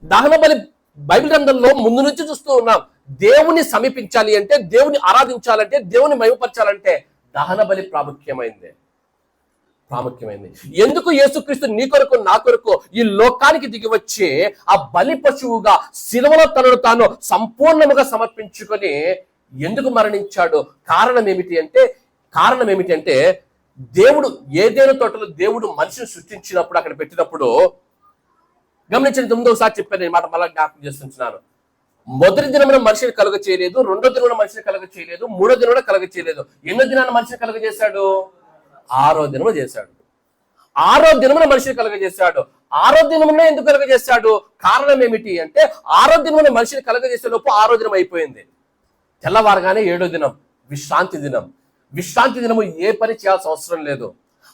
దహన బలి బైబిల్ గ్రంథంలో ముందు నుంచి చూస్తూ ఉన్నాం. దేవుని సమీపించాలి అంటే, దేవుని ఆరాధించాలంటే, దేవుని మహిమపరచాలంటే దహన బలి ప్రాముఖ్యమైంది. ఎందుకు యేసుక్రీస్తు నీ కొరకు నా కొరకు ఈ లోకానికి దిగి వచ్చి ఆ బలి పశువుగా శిలువలో తనను తాను సంపూర్ణముగా సమర్పించుకొని ఎందుకు మరణించాడు? కారణం ఏమిటి అంటే దేవుడు ఏదేను తోటలో దేవుడు మనిషిని సృష్టించినప్పుడు అక్కడ పెట్టినప్పుడు గమనించండి. 9వసారి చెప్పాను నేను మాట, మళ్ళీ జ్ఞాపకం చేస్తున్నాను. మొదటి దినమున మనిషిని కలుగ చేయలేదు, రెండో దినమున మనిషిని కలుగ చేయలేదు, మూడో దినమున కలుగ చేయలేదు. ఎన్నో దినాన మనిషిని కలుగ చేశాడు? 6వ దినమున చేశాడు. 6వ దినమున మనిషిని కలుగ చేశాడు. 6వ దినమున ఎందుకు కలుగ చేశాడు? కారణం ఏమిటి అంటే 6వ దినమున మనిషిని కలుగ చేసే లోపు 6వ దినం అయిపోయింది. తెల్లవారుగానే 7వ దినం విశ్రాంతి దినం. విశ్రాంతి దినము ఏ పని చేయాల్సిన అవసరం లేదు.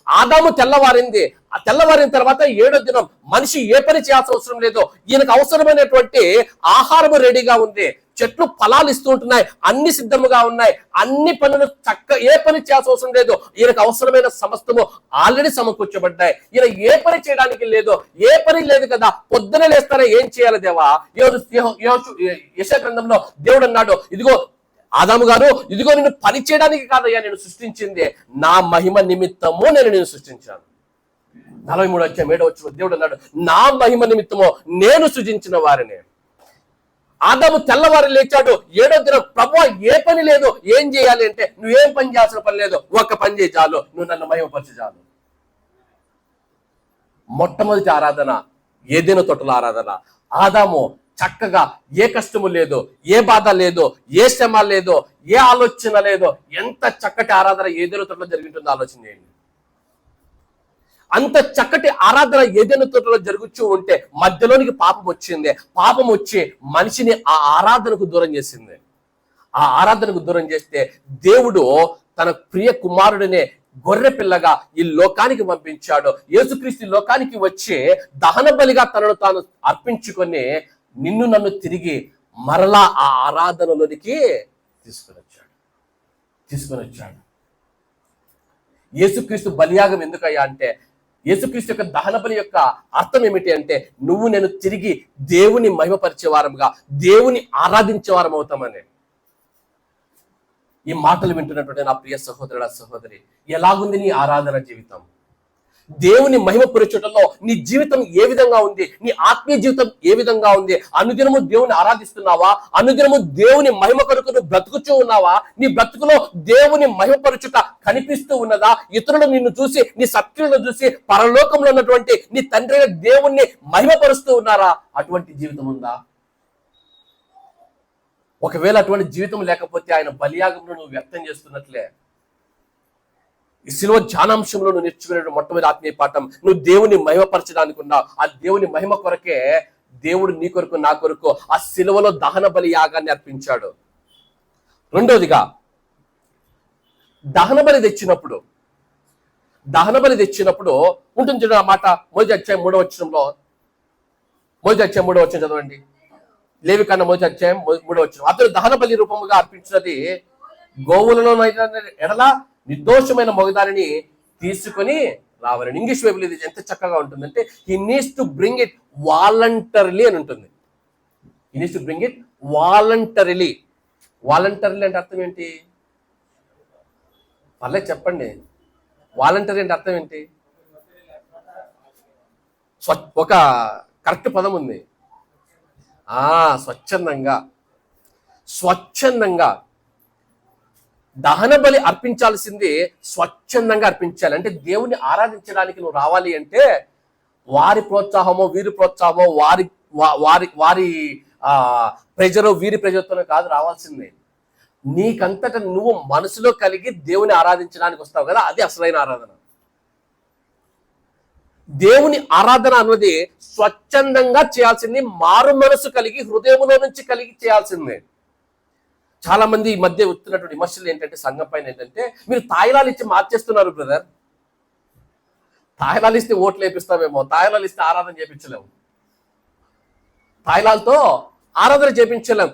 ఆదాము తెల్లవారింది, ఆ తెల్లవారిన తర్వాత 7వ దినం మనిషి ఏ పని చేయాల్సిన అవసరం లేదు. ఈయనకు అవసరమైనటువంటి ఆహారము రెడీగా ఉంది, చెట్లు ఫలాలు ఇస్తూ ఉంటున్నాయి, అన్ని సిద్ధముగా ఉన్నాయి, అన్ని పనులు ఏ పని చేయాల్సిన అవసరం లేదు. ఈయనకు అవసరమైన సమస్తము ఆల్రెడీ సమకూర్చబడ్డాయి. ఈయన ఏ పని చేయడానికి లేదు, ఏ పని లేదు కదా. పొద్దున లేస్తారా ఏం చేయాలి దేవా? యెషయా గ్రంథంలో దేవుడు అన్నాడు, ఇదిగో ఆదాము గారు, ఇదిగో నిన్ను పని చేయడానికి కాదయ్యా నేను సృష్టించింది, నా మహిమ నిమిత్తము నేను సృష్టించాను. 43:7 దేవుడు అన్నాడు, నా మహిమ నిమిత్తము నేను సృజించిన వారిని. ఆదాము తెల్లవారు లేచాడు, 7వ దినం ప్రభువా ఏ పని లేదు, ఏం చేయాలి అంటే నువ్వేం పని చేయాల్సిన పని లేదు, ఒక్క పని చేయి చాలు, నువ్వు నన్ను మహిమపరచు చాలు. మొట్టమొదటి ఆరాధన ఏదైనా తోటల ఆరాధన. ఆదాము చక్కగా ఏ కష్టము లేదు, ఏ బాధ లేదు, ఏ శ్రమ లేదు, ఏ ఆలోచన లేదు, ఎంత చక్కటి ఆరాధన ఏదైనా తోటలో జరుగుతుందో ఆలోచన చేయండి. అంత చక్కటి ఆరాధన ఏదైనా తోటలో జరుగుతూ ఉంటే మధ్యలోనికి పాపం వచ్చింది. పాపం వచ్చి మనిషిని ఆ ఆరాధనకు దూరం చేసింది. ఆ ఆరాధనకు దూరం చేస్తే దేవుడు తన ప్రియ కుమారుడినే గొర్రె పిల్లగా ఈ లోకానికి పంపించాడు. యేసుక్రీస్తు లోకానికి వచ్చి దహన బలిగా తనను తాను అర్పించుకొని నిన్ను నన్ను తిరిగి మరలా ఆ ఆరాధనలోనికి తీసుకొని వచ్చాడు. యేసుక్రీస్తు బలియాగం ఎందుకయ్యా అంటే, యేసుక్రీస్తు యొక్క దహన బలి యొక్క అర్థం ఏమిటి అంటే, నువ్వు నేను తిరిగి దేవుని మహిమపరిచే వారముగా, దేవుని ఆరాధించే వారం అవుతామని. ఈ మాటలు వింటున్నటువంటి నా ప్రియ సహోదరుడా సహోదరి, ఎలాగుంది నీ ఆరాధన జీవితం? దేవుని మహిమపరచటంలో నీ జీవితం ఏ విధంగా ఉంది? నీ ఆత్మీయ జీవితం ఏ విధంగా ఉంది? అనుదినము దేవుని ఆరాధిస్తున్నావా? అనుదినము దేవుని మహిమ కొరకు నువ్వు బ్రతుకుచూ ఉన్నావా? నీ బ్రతుకులో దేవుని మహిమపరచుట కనిపిస్తూ ఉన్నదా? ఇతరులు నిన్ను చూసి, నీ సత్యులను చూసి పరలోకంలో ఉన్నటువంటి నీ తండ్రి దేవుణ్ణి మహిమపరుస్తూ ఉన్నారా? అటువంటి జీవితం ఉందా? ఒకవేళ అటువంటి జీవితం లేకపోతే ఆయన బలియాగంలో నువ్వు వ్యక్తం చేస్తున్నట్లే. ఈ శిలువ ధ్యానాంశంలో నువ్వు నేర్చుకునే మొట్టమొదటి ఆత్మీయ పాఠం, నువ్వు దేవుని మహిమపరచడానికి ఉన్నావు. ఆ దేవుని మహిమ కొరకే దేవుడు నీ కొరకు నా కొరకు ఆ శిలువలో దహన బలి యాగాన్ని అర్పించాడు. రెండోదిగా దహన బలి తెచ్చినప్పుడు ఉంటుంది చూడండి ఆ మాట. మొదటి అధ్యాయం 3వ వచనంలో, మొదటి అధ్యాయం 3వ వచనం చదవండి. లేవికాండం మొదటి అధ్యాయం 3వ వచనం. అతడు దహన బలి రూపముగా అర్పించినది గోవులలో ఎడల నిర్దోషమైన మగదానిని తీసుకొని రావాలని. ఇంగ్లీష్ బైబిల్ ఇది ఎంత చక్కగా ఉంటుందంటే, he needs to bring it voluntarily అని ఉంటుంది. He needs to bring it voluntarily. Voluntarily అంటే అర్థం ఏంటి? పర్లేదు చెప్పండి. వాలంటరీ అంటే అర్థం ఏంటి? ఒక కరెక్ట్ పదం ఉంది. స్వచ్ఛందంగా దహన బలి అర్పించాల్సింది స్వచ్ఛందంగా అర్పించాలి. అంటే దేవుని ఆరాధించడానికి నువ్వు రావాలి అంటే వారి ప్రోత్సాహమో వీరి ప్రోత్సాహమో వారి ప్రెజరో వీరి ప్రెజర్తోనే కాదు రావాల్సిందే. నీకంతట నువ్వు మనసులో కలిగి దేవుని ఆరాధించడానికి వస్తావు కదా, అది అసలైన ఆరాధన. దేవుని ఆరాధన అన్నది స్వచ్ఛందంగా చేయాల్సింది, మారు మనసు కలిగి హృదయంలో నుంచి కలిగి చేయాల్సిందే. చాలా మంది ఈ మధ్య వస్తున్నటువంటి విమర్శలు ఏంటంటే సంఘం పైన ఏంటంటే, మీరు తాయిలాలు ఇచ్చి మార్చేస్తున్నారు బ్రదర్. తాయిలాలు ఇస్తే ఓట్లు వేపిస్తామేమో, తాయిలాలు ఇస్తే ఆరాధన చేపించలేము, తాయిలాలతో ఆరాధన చేపించలేం.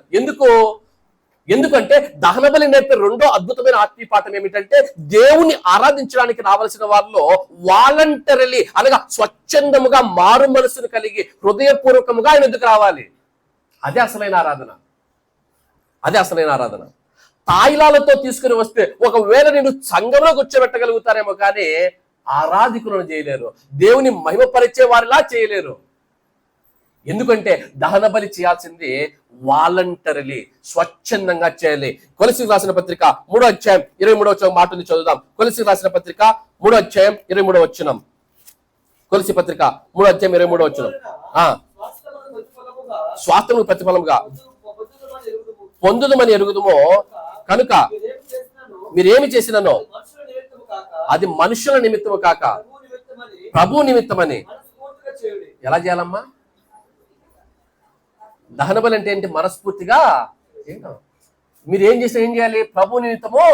ఎందుకంటే దహనబలి నేర్పే రెండో అద్భుతమైన ఆత్మీయ పాఠం ఏమిటంటే, దేవుని ఆరాధించడానికి రావాల్సిన వాళ్ళు వాలంటరీలీ అనగా స్వచ్ఛందముగా మారు మనసును కలిగి హృదయపూర్వకముగా ఆయన ఎందుకు రావాలి. అదే అసలైన ఆరాధన. తాయిలాలతో తీసుకుని వస్తే ఒకవేళ నేను సంఘంలో కూర్చోబెట్టగలుగుతారేమో కానీ ఆరాధికులను చేయలేరు, దేవుని మహిమపరిచే వారిలా చేయలేరు. ఎందుకంటే దహన బలి చేయాల్సింది వాలంటరీలీ, స్వచ్ఛందంగా చేయాలి. కొలసీలకు రాసిన పత్రిక 3వ అధ్యాయం 23వ వచనం మాట ఉంది, చదువుదాం. కొలసీలకు రాసిన పత్రిక 3వ అధ్యాయం 23వ వచనం. కొలసీ పత్రిక 3వ అధ్యాయం 23వ వచనం. స్వాస్థ్యము ప్రతిఫలముగా పొందుదమని ఎరుగుదుమో కనుక మీరేమి చేసిననో అది మనుషుల నిమిత్తము కాక ప్రభు నిమిత్తమని. ఎలా చేయాలమ్మా? దహన బలి అంటే ఏంటి? మనస్ఫూర్తిగా మీరు ఏం చేసినా ఏం చేయాలి? ప్రభు నిమిత్తము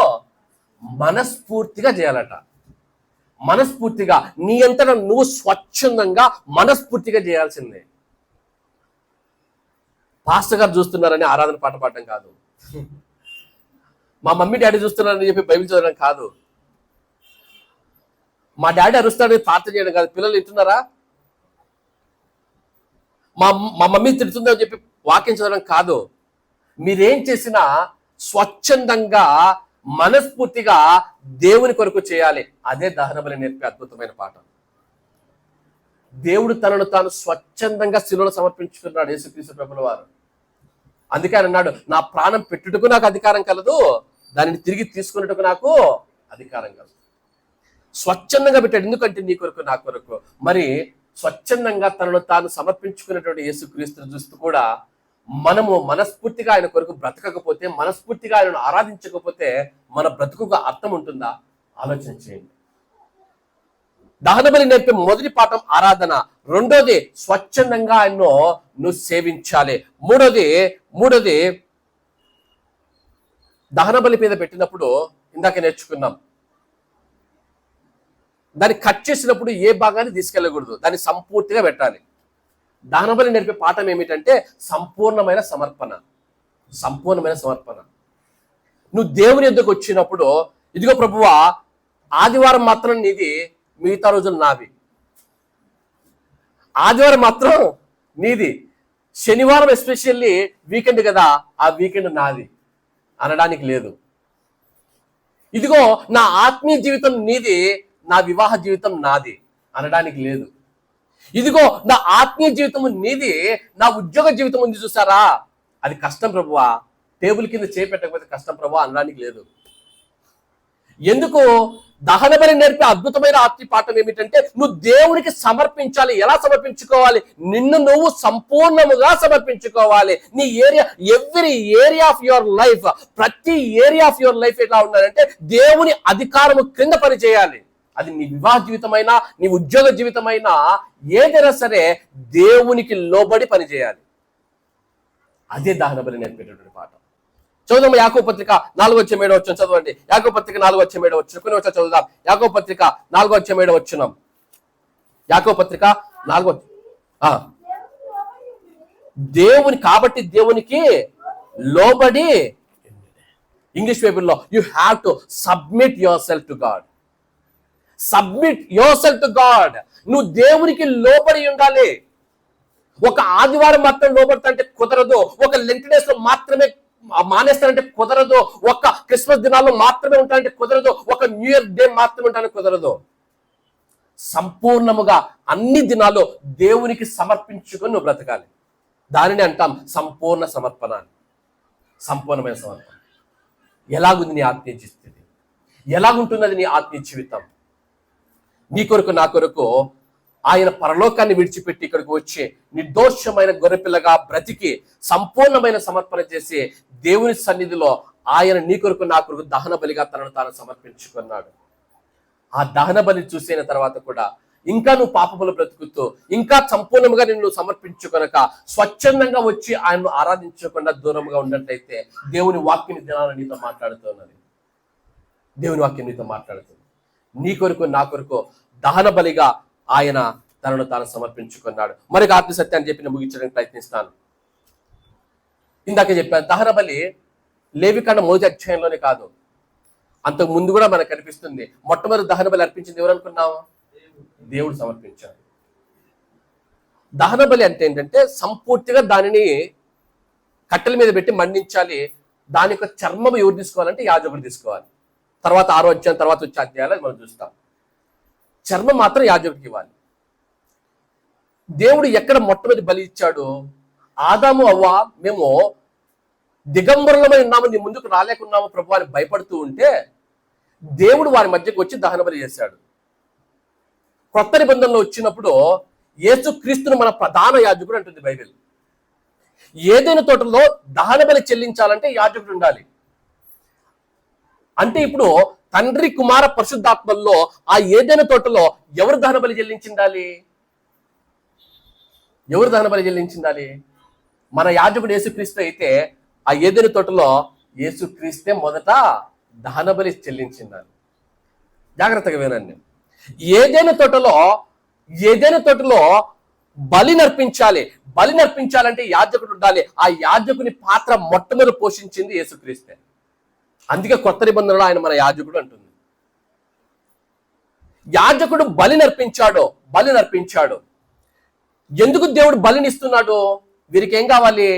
మనస్ఫూర్తిగా చేయాలట. మనస్ఫూర్తిగా నీ అంతటా నువ్వు స్వచ్ఛందంగా మనస్ఫూర్తిగా చేయాల్సిందే. పాస్టర్ గారు చూస్తున్నారని ఆరాధన పాట పాడడం కాదు, మా మమ్మీ డాడీ చూస్తున్నారని చెప్పి బైబిల్ చదవడం కాదు, మా డాడీ అరుస్తాడని ప్రార్థన చేయడం కాదు. పిల్లలు వింటున్నారా? మా మమ్మీ తిడుతుందని చెప్పి వాక్యం చదవడం కాదు. మీరేం చేసినా స్వచ్ఛందంగా మనస్ఫూర్తిగా దేవుని కొరకు చేయాలి. అదే దహన బలి నేర్పే అద్భుతమైన పాఠం. దేవుడు తనను తాను స్వచ్ఛందంగా శిలువలో సమర్పించుకున్నాడు యేసుక్రీస్తు ప్రభుల వారు. అందుకే ఆయన అన్నాడు, నా ప్రాణం పెట్టుటకు నాకు అధికారం కలదు, దానిని తిరిగి తీసుకున్నట్టుకు నాకు అధికారం కలదు. స్వచ్ఛందంగా పెట్టాడు. ఎందుకంటే నీ కొరకు నా కొరకు. మరి స్వచ్ఛందంగా తనను తాను సమర్పించుకున్నటువంటి యేసుక్రీస్తును చూస్తూ కూడా మనము మనస్ఫూర్తిగా ఆయన కొరకు బ్రతకకపోతే, మనస్ఫూర్తిగా ఆయనను ఆరాధించకపోతే మన బ్రతుకుగా అర్థం ఉంటుందా? ఆలోచన చేయండి. దహన బలి నేర్పే మొదటి పాఠం ఆరాధన. రెండోది స్వచ్ఛందంగా ఆయన్ను నువ్వు సేవించాలి. మూడోది దహన బలి మీద పెట్టినప్పుడు ఇందాక నేర్చుకున్నాం, దాన్ని కట్ చేసినప్పుడు ఏ భాగాన్ని తీసుకెళ్ళకూడదు, దాన్ని సంపూర్తిగా పెట్టాలి. దహన బలి నేర్పే పాఠం ఏమిటంటే సంపూర్ణమైన సమర్పణ. నువ్వు దేవుని ఎద్దుకు వచ్చినప్పుడు, ఇదిగో ప్రభువా ఆదివారం మాత్రం నీది, మిగతా రోజులు నావి. ఆదివారం మాత్రం నీది, శనివారం ఎస్పెషల్లీ వీకెండ్ కదా, ఆ వీకెండ్ నాది అనడానికి లేదు. ఇదిగో నా ఆత్మీయ జీవితం నీది, నా వివాహ జీవితం నాది అనడానికి లేదు. ఇదిగో నా ఆత్మీయ జీవితం నీది, నా ఉద్యోగ జీవితం ఉంది చూసారా, అది కష్టం ప్రభువా, టేబుల్ కింద చేపెట్టకపోతే కష్టం ప్రభువా అనడానికి లేదు. ఎందుకు? దహన బలి నేర్పే అద్భుతమైన ఆత్మీయ పాఠం ఏమిటంటే నువ్వు దేవునికి సమర్పించాలి. ఎలా సమర్పించుకోవాలి? నిన్ను నువ్వు సంపూర్ణముగా సమర్పించుకోవాలి. నీ every area of your life, ప్రతి ఏరియా ఆఫ్ యువర్ లైఫ్ ఎట్లా ఉండాలంటే దేవుని అధికారము క్రింద పని చేయాలి. అది నీ వివాహ జీవితమైనా, నీ ఉద్యోగ జీవితమైనా, ఏదైనా సరే దేవునికి లోబడి పని చేయాలి. అదే దహన బలి నేర్పేటటువంటి పాఠం. చదువుదాం. యాకోబు పత్రిక 4:7 చదవండి. యాకోబు పత్రిక 4:7 కొన్ని వచ్చా చదువుదాం. యాకోబు పత్రిక 4:7 యాకోబు పత్రిక 4 కాబట్టి దేవునికి లోబడి, ఇంగ్లీష్ బైబిల్లో you have to submit your self to God. నువ్వు దేవునికి లోబడి ఉండాలి. ఒక ఆదివారం మాత్రం లోబడతాంటే కుదరదు, ఒక లెంట్ డేస్ లో మాత్రమే మానేస్తానంటే కుదరదు, ఒక క్రిస్మస్ దినాల్లో మాత్రమే ఉంటానంటే కుదరదు, ఒక న్యూ ఇయర్ డే మాత్రమే ఉంటానంటే కుదరదు. సంపూర్ణముగా అన్ని దినాలు దేవునికి సమర్పించుకొని నువ్వు బ్రతకాలి. దానిని అంటాం సంపూర్ణమైన సమర్పణ. ఎలాగుంది నీ ఆత్మీయ స్థితి? ఎలాగుంటున్నది నీ ఆత్మీయ జీవితం? నీ కొరకు నా కొరకు ఆయన పరలోకాన్ని విడిచిపెట్టి ఇక్కడికి వచ్చి నిర్దోషమైన గొర్రెపిల్లగా బ్రతికి సంపూర్ణమైన సమర్పణ చేసి దేవుని సన్నిధిలో ఆయన నీ కొరకు నా కొరకు దహన బలిగా తనను తాను సమర్పించుకున్నాడు. ఆ దహన బలి చూసిన తర్వాత కూడా ఇంకా నువ్వు పాపములు బ్రతుకుతూ ఇంకా సంపూర్ణంగా నిన్ను సమర్పించుకొనక స్వచ్ఛందంగా వచ్చి ఆయన్ను ఆరాధించకుండా దూరంగా ఉన్నట్లయితే దేవుని వాక్యం దినాలను నీతో మాట్లాడుతున్నది. దేవుని వాక్యం నీతో మాట్లాడుతుంది. నీ కొరకు నా కొరకు దహన బలిగా ఆయన తనను తాను సమర్పించుకున్నాడు. మరొక ఆత్మ సత్యాన్ని చెప్పి నేను ముగించడానికి ప్రయత్నిస్తాను. ఇందాక చెప్పాను, దహన బలి లేవికాండ 1వ అధ్యాయంలోనే కాదు, అంతకు ముందు కూడా మనకు కనిపిస్తుంది. మొట్టమొదటి దహన బలి అర్పించింది ఎవరు అనుకున్నావు? దేవుడు సమర్పించాడు. దహన బలి అంటే ఏంటంటే సంపూర్తిగా దానిని కట్టెల మీద పెట్టి మండించాలి. దాని యొక్క చర్మం ఎవరు తీసుకోవాలంటే యాజకుడు తీసుకోవాలి. తర్వాత 6వ అధ్యాయం తర్వాత వచ్చే అధ్యాయాలు మనం చూస్తాం. చర్మం మాత్రం యాజకుడికి ఇవ్వాలి. దేవుడు ఎక్కడ మొట్టమొదటి బలి ఇచ్చాడు? ఆదాము అవ్వ మేము దిగంబరులమై ఉన్నాము, నీ ముందుకు రాలేకున్నాము ప్రభు అని భయపడుతూ ఉంటే దేవుడు వారి మధ్యకు వచ్చి దహన బలి చేశాడు. కొత్త నిబంధనలో వచ్చినప్పుడు యేసుక్రీస్తును మన ప్రధాన యాజకుడు అంటుంది బైబిల్. ఏదైనా తోటలో దహన బలి చెల్లించాలంటే యాజకుడు ఉండాలి. అంటే ఇప్పుడు తండ్రి కుమార పరిశుద్ధాత్మల్లో ఆ ఏదైనా తోటలో ఎవరు దహన బలి చెల్లించిండాలి? ఎవరు దహన బలి చెల్లించిండాలి? మన యాజకుడు యేసుక్రీస్తు అయితే ఆ ఏదైనా తోటలో యేసుక్రీస్తే మొదట దహన బలి చెల్లించిండాలి. జాగ్రత్తగా వినండి. ఏదైనా తోటలో బలి నర్పించాలి. బలి నర్పించాలంటే యాజకుడు ఉండాలి. ఆ యాజకుని పాత్ర మొట్టమొదటి పోషించింది యేసుక్రీస్తే. అందుకే కొత్త నిబంధనలో ఆయన మన యాజకుడు అంటుంది. యాజకుడు బలి నర్పించాడు. ఎందుకు దేవుడు బలినిస్తున్నాడు? వీరికి ఏం కావాలి?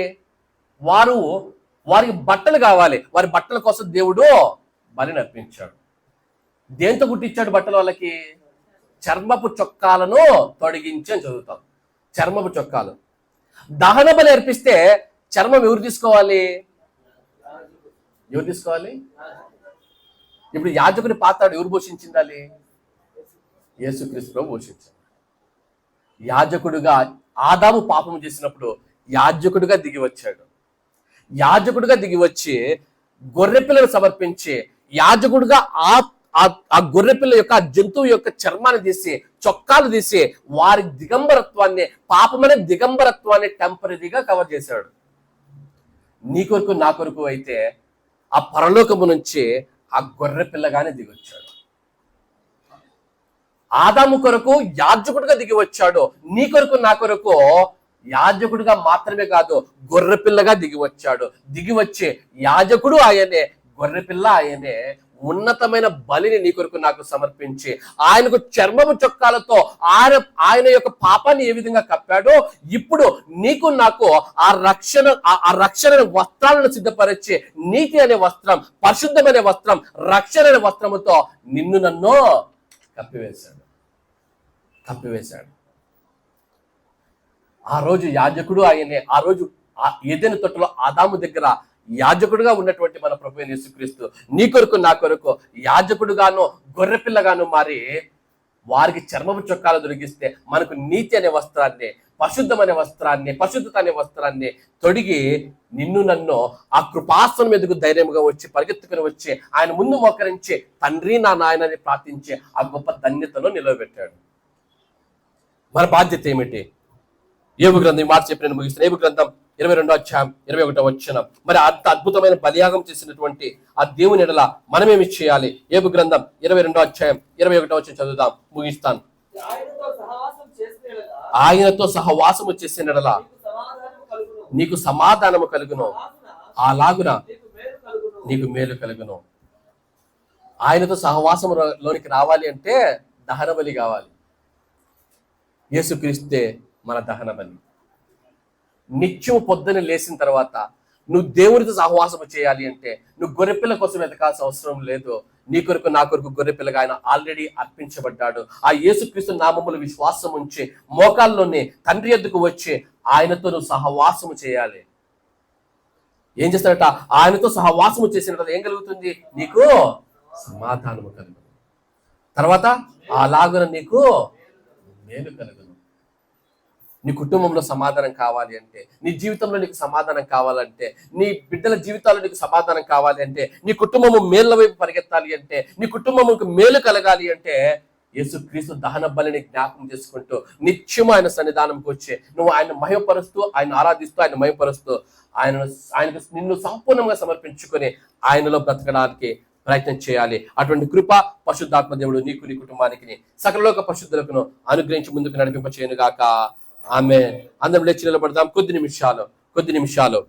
వారికి బట్టలు కావాలి. వారి బట్టల కోసం దేవుడు బలి నర్పించాడు. దేంతో కుట్టించాడు బట్టలు? వాళ్ళకి చర్మపు చొక్కాలను తొడిగించి అని చదువుతాం. చర్మపు చొక్కాలు. దహన బలి అర్పిస్తే చర్మం ఎవరు తీసుకోవాలి? ఇప్పుడు యాజకుని పాత్ర ఎవరు పోషించిండాలి? యేసుక్రీస్తు ప్రభు పోషించాడు. యాజకుడుగా ఆదాము పాపము చేసినప్పుడు యాజకుడిగా దిగి వచ్చి గొర్రె పిల్లను సమర్పించి యాజకుడిగా ఆ గొర్రె పిల్ల యొక్క జంతువు యొక్క చర్మాన్ని తీసి చొక్కాలు తీసి వారి దిగంబరత్వాన్ని, పాపమనే దిగంబరత్వాన్ని టెంపరీగా కవర్ చేశాడు. నీ కొరకు నా కొరకు అయితే ఆ పరలోకము నుంచి ఆ గొర్రె పిల్లగానే దిగొచ్చాడు. ఆదాము కొరకు యాజకుడిగా దిగి వచ్చాడు. నీ కొరకు నా కొరకు యాజకుడిగా మాత్రమే కాదు, గొర్రె పిల్లగా దిగి వచ్చాడు. దిగి వచ్చే యాజకుడు ఆయనే, గొర్రె పిల్ల ఆయనే. ఉన్నతమైన బలిని నీ కొరకు నాకు సమర్పించి ఆయనకు చర్మము చొక్కాలతో ఆయన యొక్క పాపాన్ని ఏ విధంగా కప్పాడో ఇప్పుడు నీకు నాకు ఆ రక్షణ వస్త్రాలను సిద్ధపరిచి నీతి అనే వస్త్రం, పరిశుద్ధమైన వస్త్రం, రక్షణ అనే వస్త్రముతో నిన్ను నన్ను కప్పివేశాడు. ఆ రోజు యాజకుడు ఆయనే. ఆ రోజు ఏదైనా తోటలో ఆదాము దగ్గర యాజకుడుగా ఉన్నటువంటి మన ప్రభువైన యేసుక్రీస్తు నీ కొరకు నా కొరకు యాజకుడుగాను గొర్రెపిల్లగాను మారి వారికి చర్మపు చొక్కాలు దొరికిస్తే మనకు నీతి అనే వస్త్రాన్ని, పరిశుద్ధమనే వస్త్రాన్ని, పరిశుద్ధత అనే వస్త్రాన్ని తొడిగి నిన్ను నన్ను ఆ కృపాసనం మీదకు ధైర్యంగా వచ్చి పరిగెత్తుకుని వచ్చి ఆయన ముందు మోకరించి తండ్రి నా నాయనని ప్రార్థించి ఆ గొప్ప ధన్యతలో నిలవబెట్టాడు. మన బాధ్యత ఏమిటి? యోబు గ్రంథం ఈ మాట చెప్పి నేను ముగిస్తాను. యోబు గ్రంథం 22వ అధ్యాయం 21వ వచనం. మరి అంత అద్భుతమైన బలియాగం చేసినటువంటి ఆ దేవుని ఎడల మనమేమి చేయాలి? యోబు గ్రంథం 22వ అధ్యాయం 21వ వచనం చదువుదాం, ముగిస్తాను. ఆయనతో సహవాసము చేసిన ఎడల నీకు సమాధానము కలుగును, అలాగున నీకు మేలు కలుగును. ఆయనతో సహవాసంలోనికి రావాలి అంటే దహన బలి కావాలి. యేసుక్రీస్తే మన దహన బలి. నిత్యం పొద్దున లేచిన తర్వాత నువ్వు దేవునితో సహవాసము చేయాలి అంటే నువ్వు గొర్రెపిల్ల కోసం వెతకాల్సిన అవసరం లేదు. నీ కొరకు నా కొరకు గొర్రెపిల్లగా ఆయన ఆల్రెడీ అర్పించబడ్డాడు. ఆ యేసుక్రీస్తు నామములో విశ్వాసం ఉంచి మోకాల్లోనే తండ్రి ఎద్దుకు వచ్చి ఆయనతో నువ్వు సహవాసము చేయాలి. ఏం చేస్తాడట? ఆయనతో సహవాసము చేసిన ఏం కలుగుతుంది? నీకు సమాధానము కలుగుతుంది. తర్వాత అలాగున నీకు మేలు కలుగును. నీ కుటుంబంలో సమాధానం కావాలి అంటే, నీ జీవితంలో నీకు సమాధానం కావాలంటే, నీ బిడ్డల జీవితాల్లో నీకు సమాధానం కావాలి అంటే, నీ కుటుంబము మేళ్ల వైపు పరిగెత్తాలి అంటే, నీ కుటుంబముకు మేలు కలగాలి అంటే యేసుక్రీస్తు దహన బలిని జ్ఞాపకం చేసుకుంటూ నిత్యం ఆయన సన్నిధానంకి వచ్చి నువ్వు ఆయన మహిమపరుస్తూ, ఆయన ఆరాధిస్తూ, ఆయన మహిమపరుస్తూ ఆయనకు నిన్ను సంపూర్ణంగా సమర్పించుకొని ఆయనలో బ్రతకడానికి ప్రయత్నం చేయాలి. అటువంటి కృప పరిశుద్ధాత్మ దేవుడు నీకు, నీ కుటుంబానికి, సకలలోక పరిశుద్ధులకు అనుగ్రహించి ముందుకు నడిపింప చేయను గాక. ఆమేన్. అందరం లేచి నిలబడదాం కొద్ది నిమిషాలు.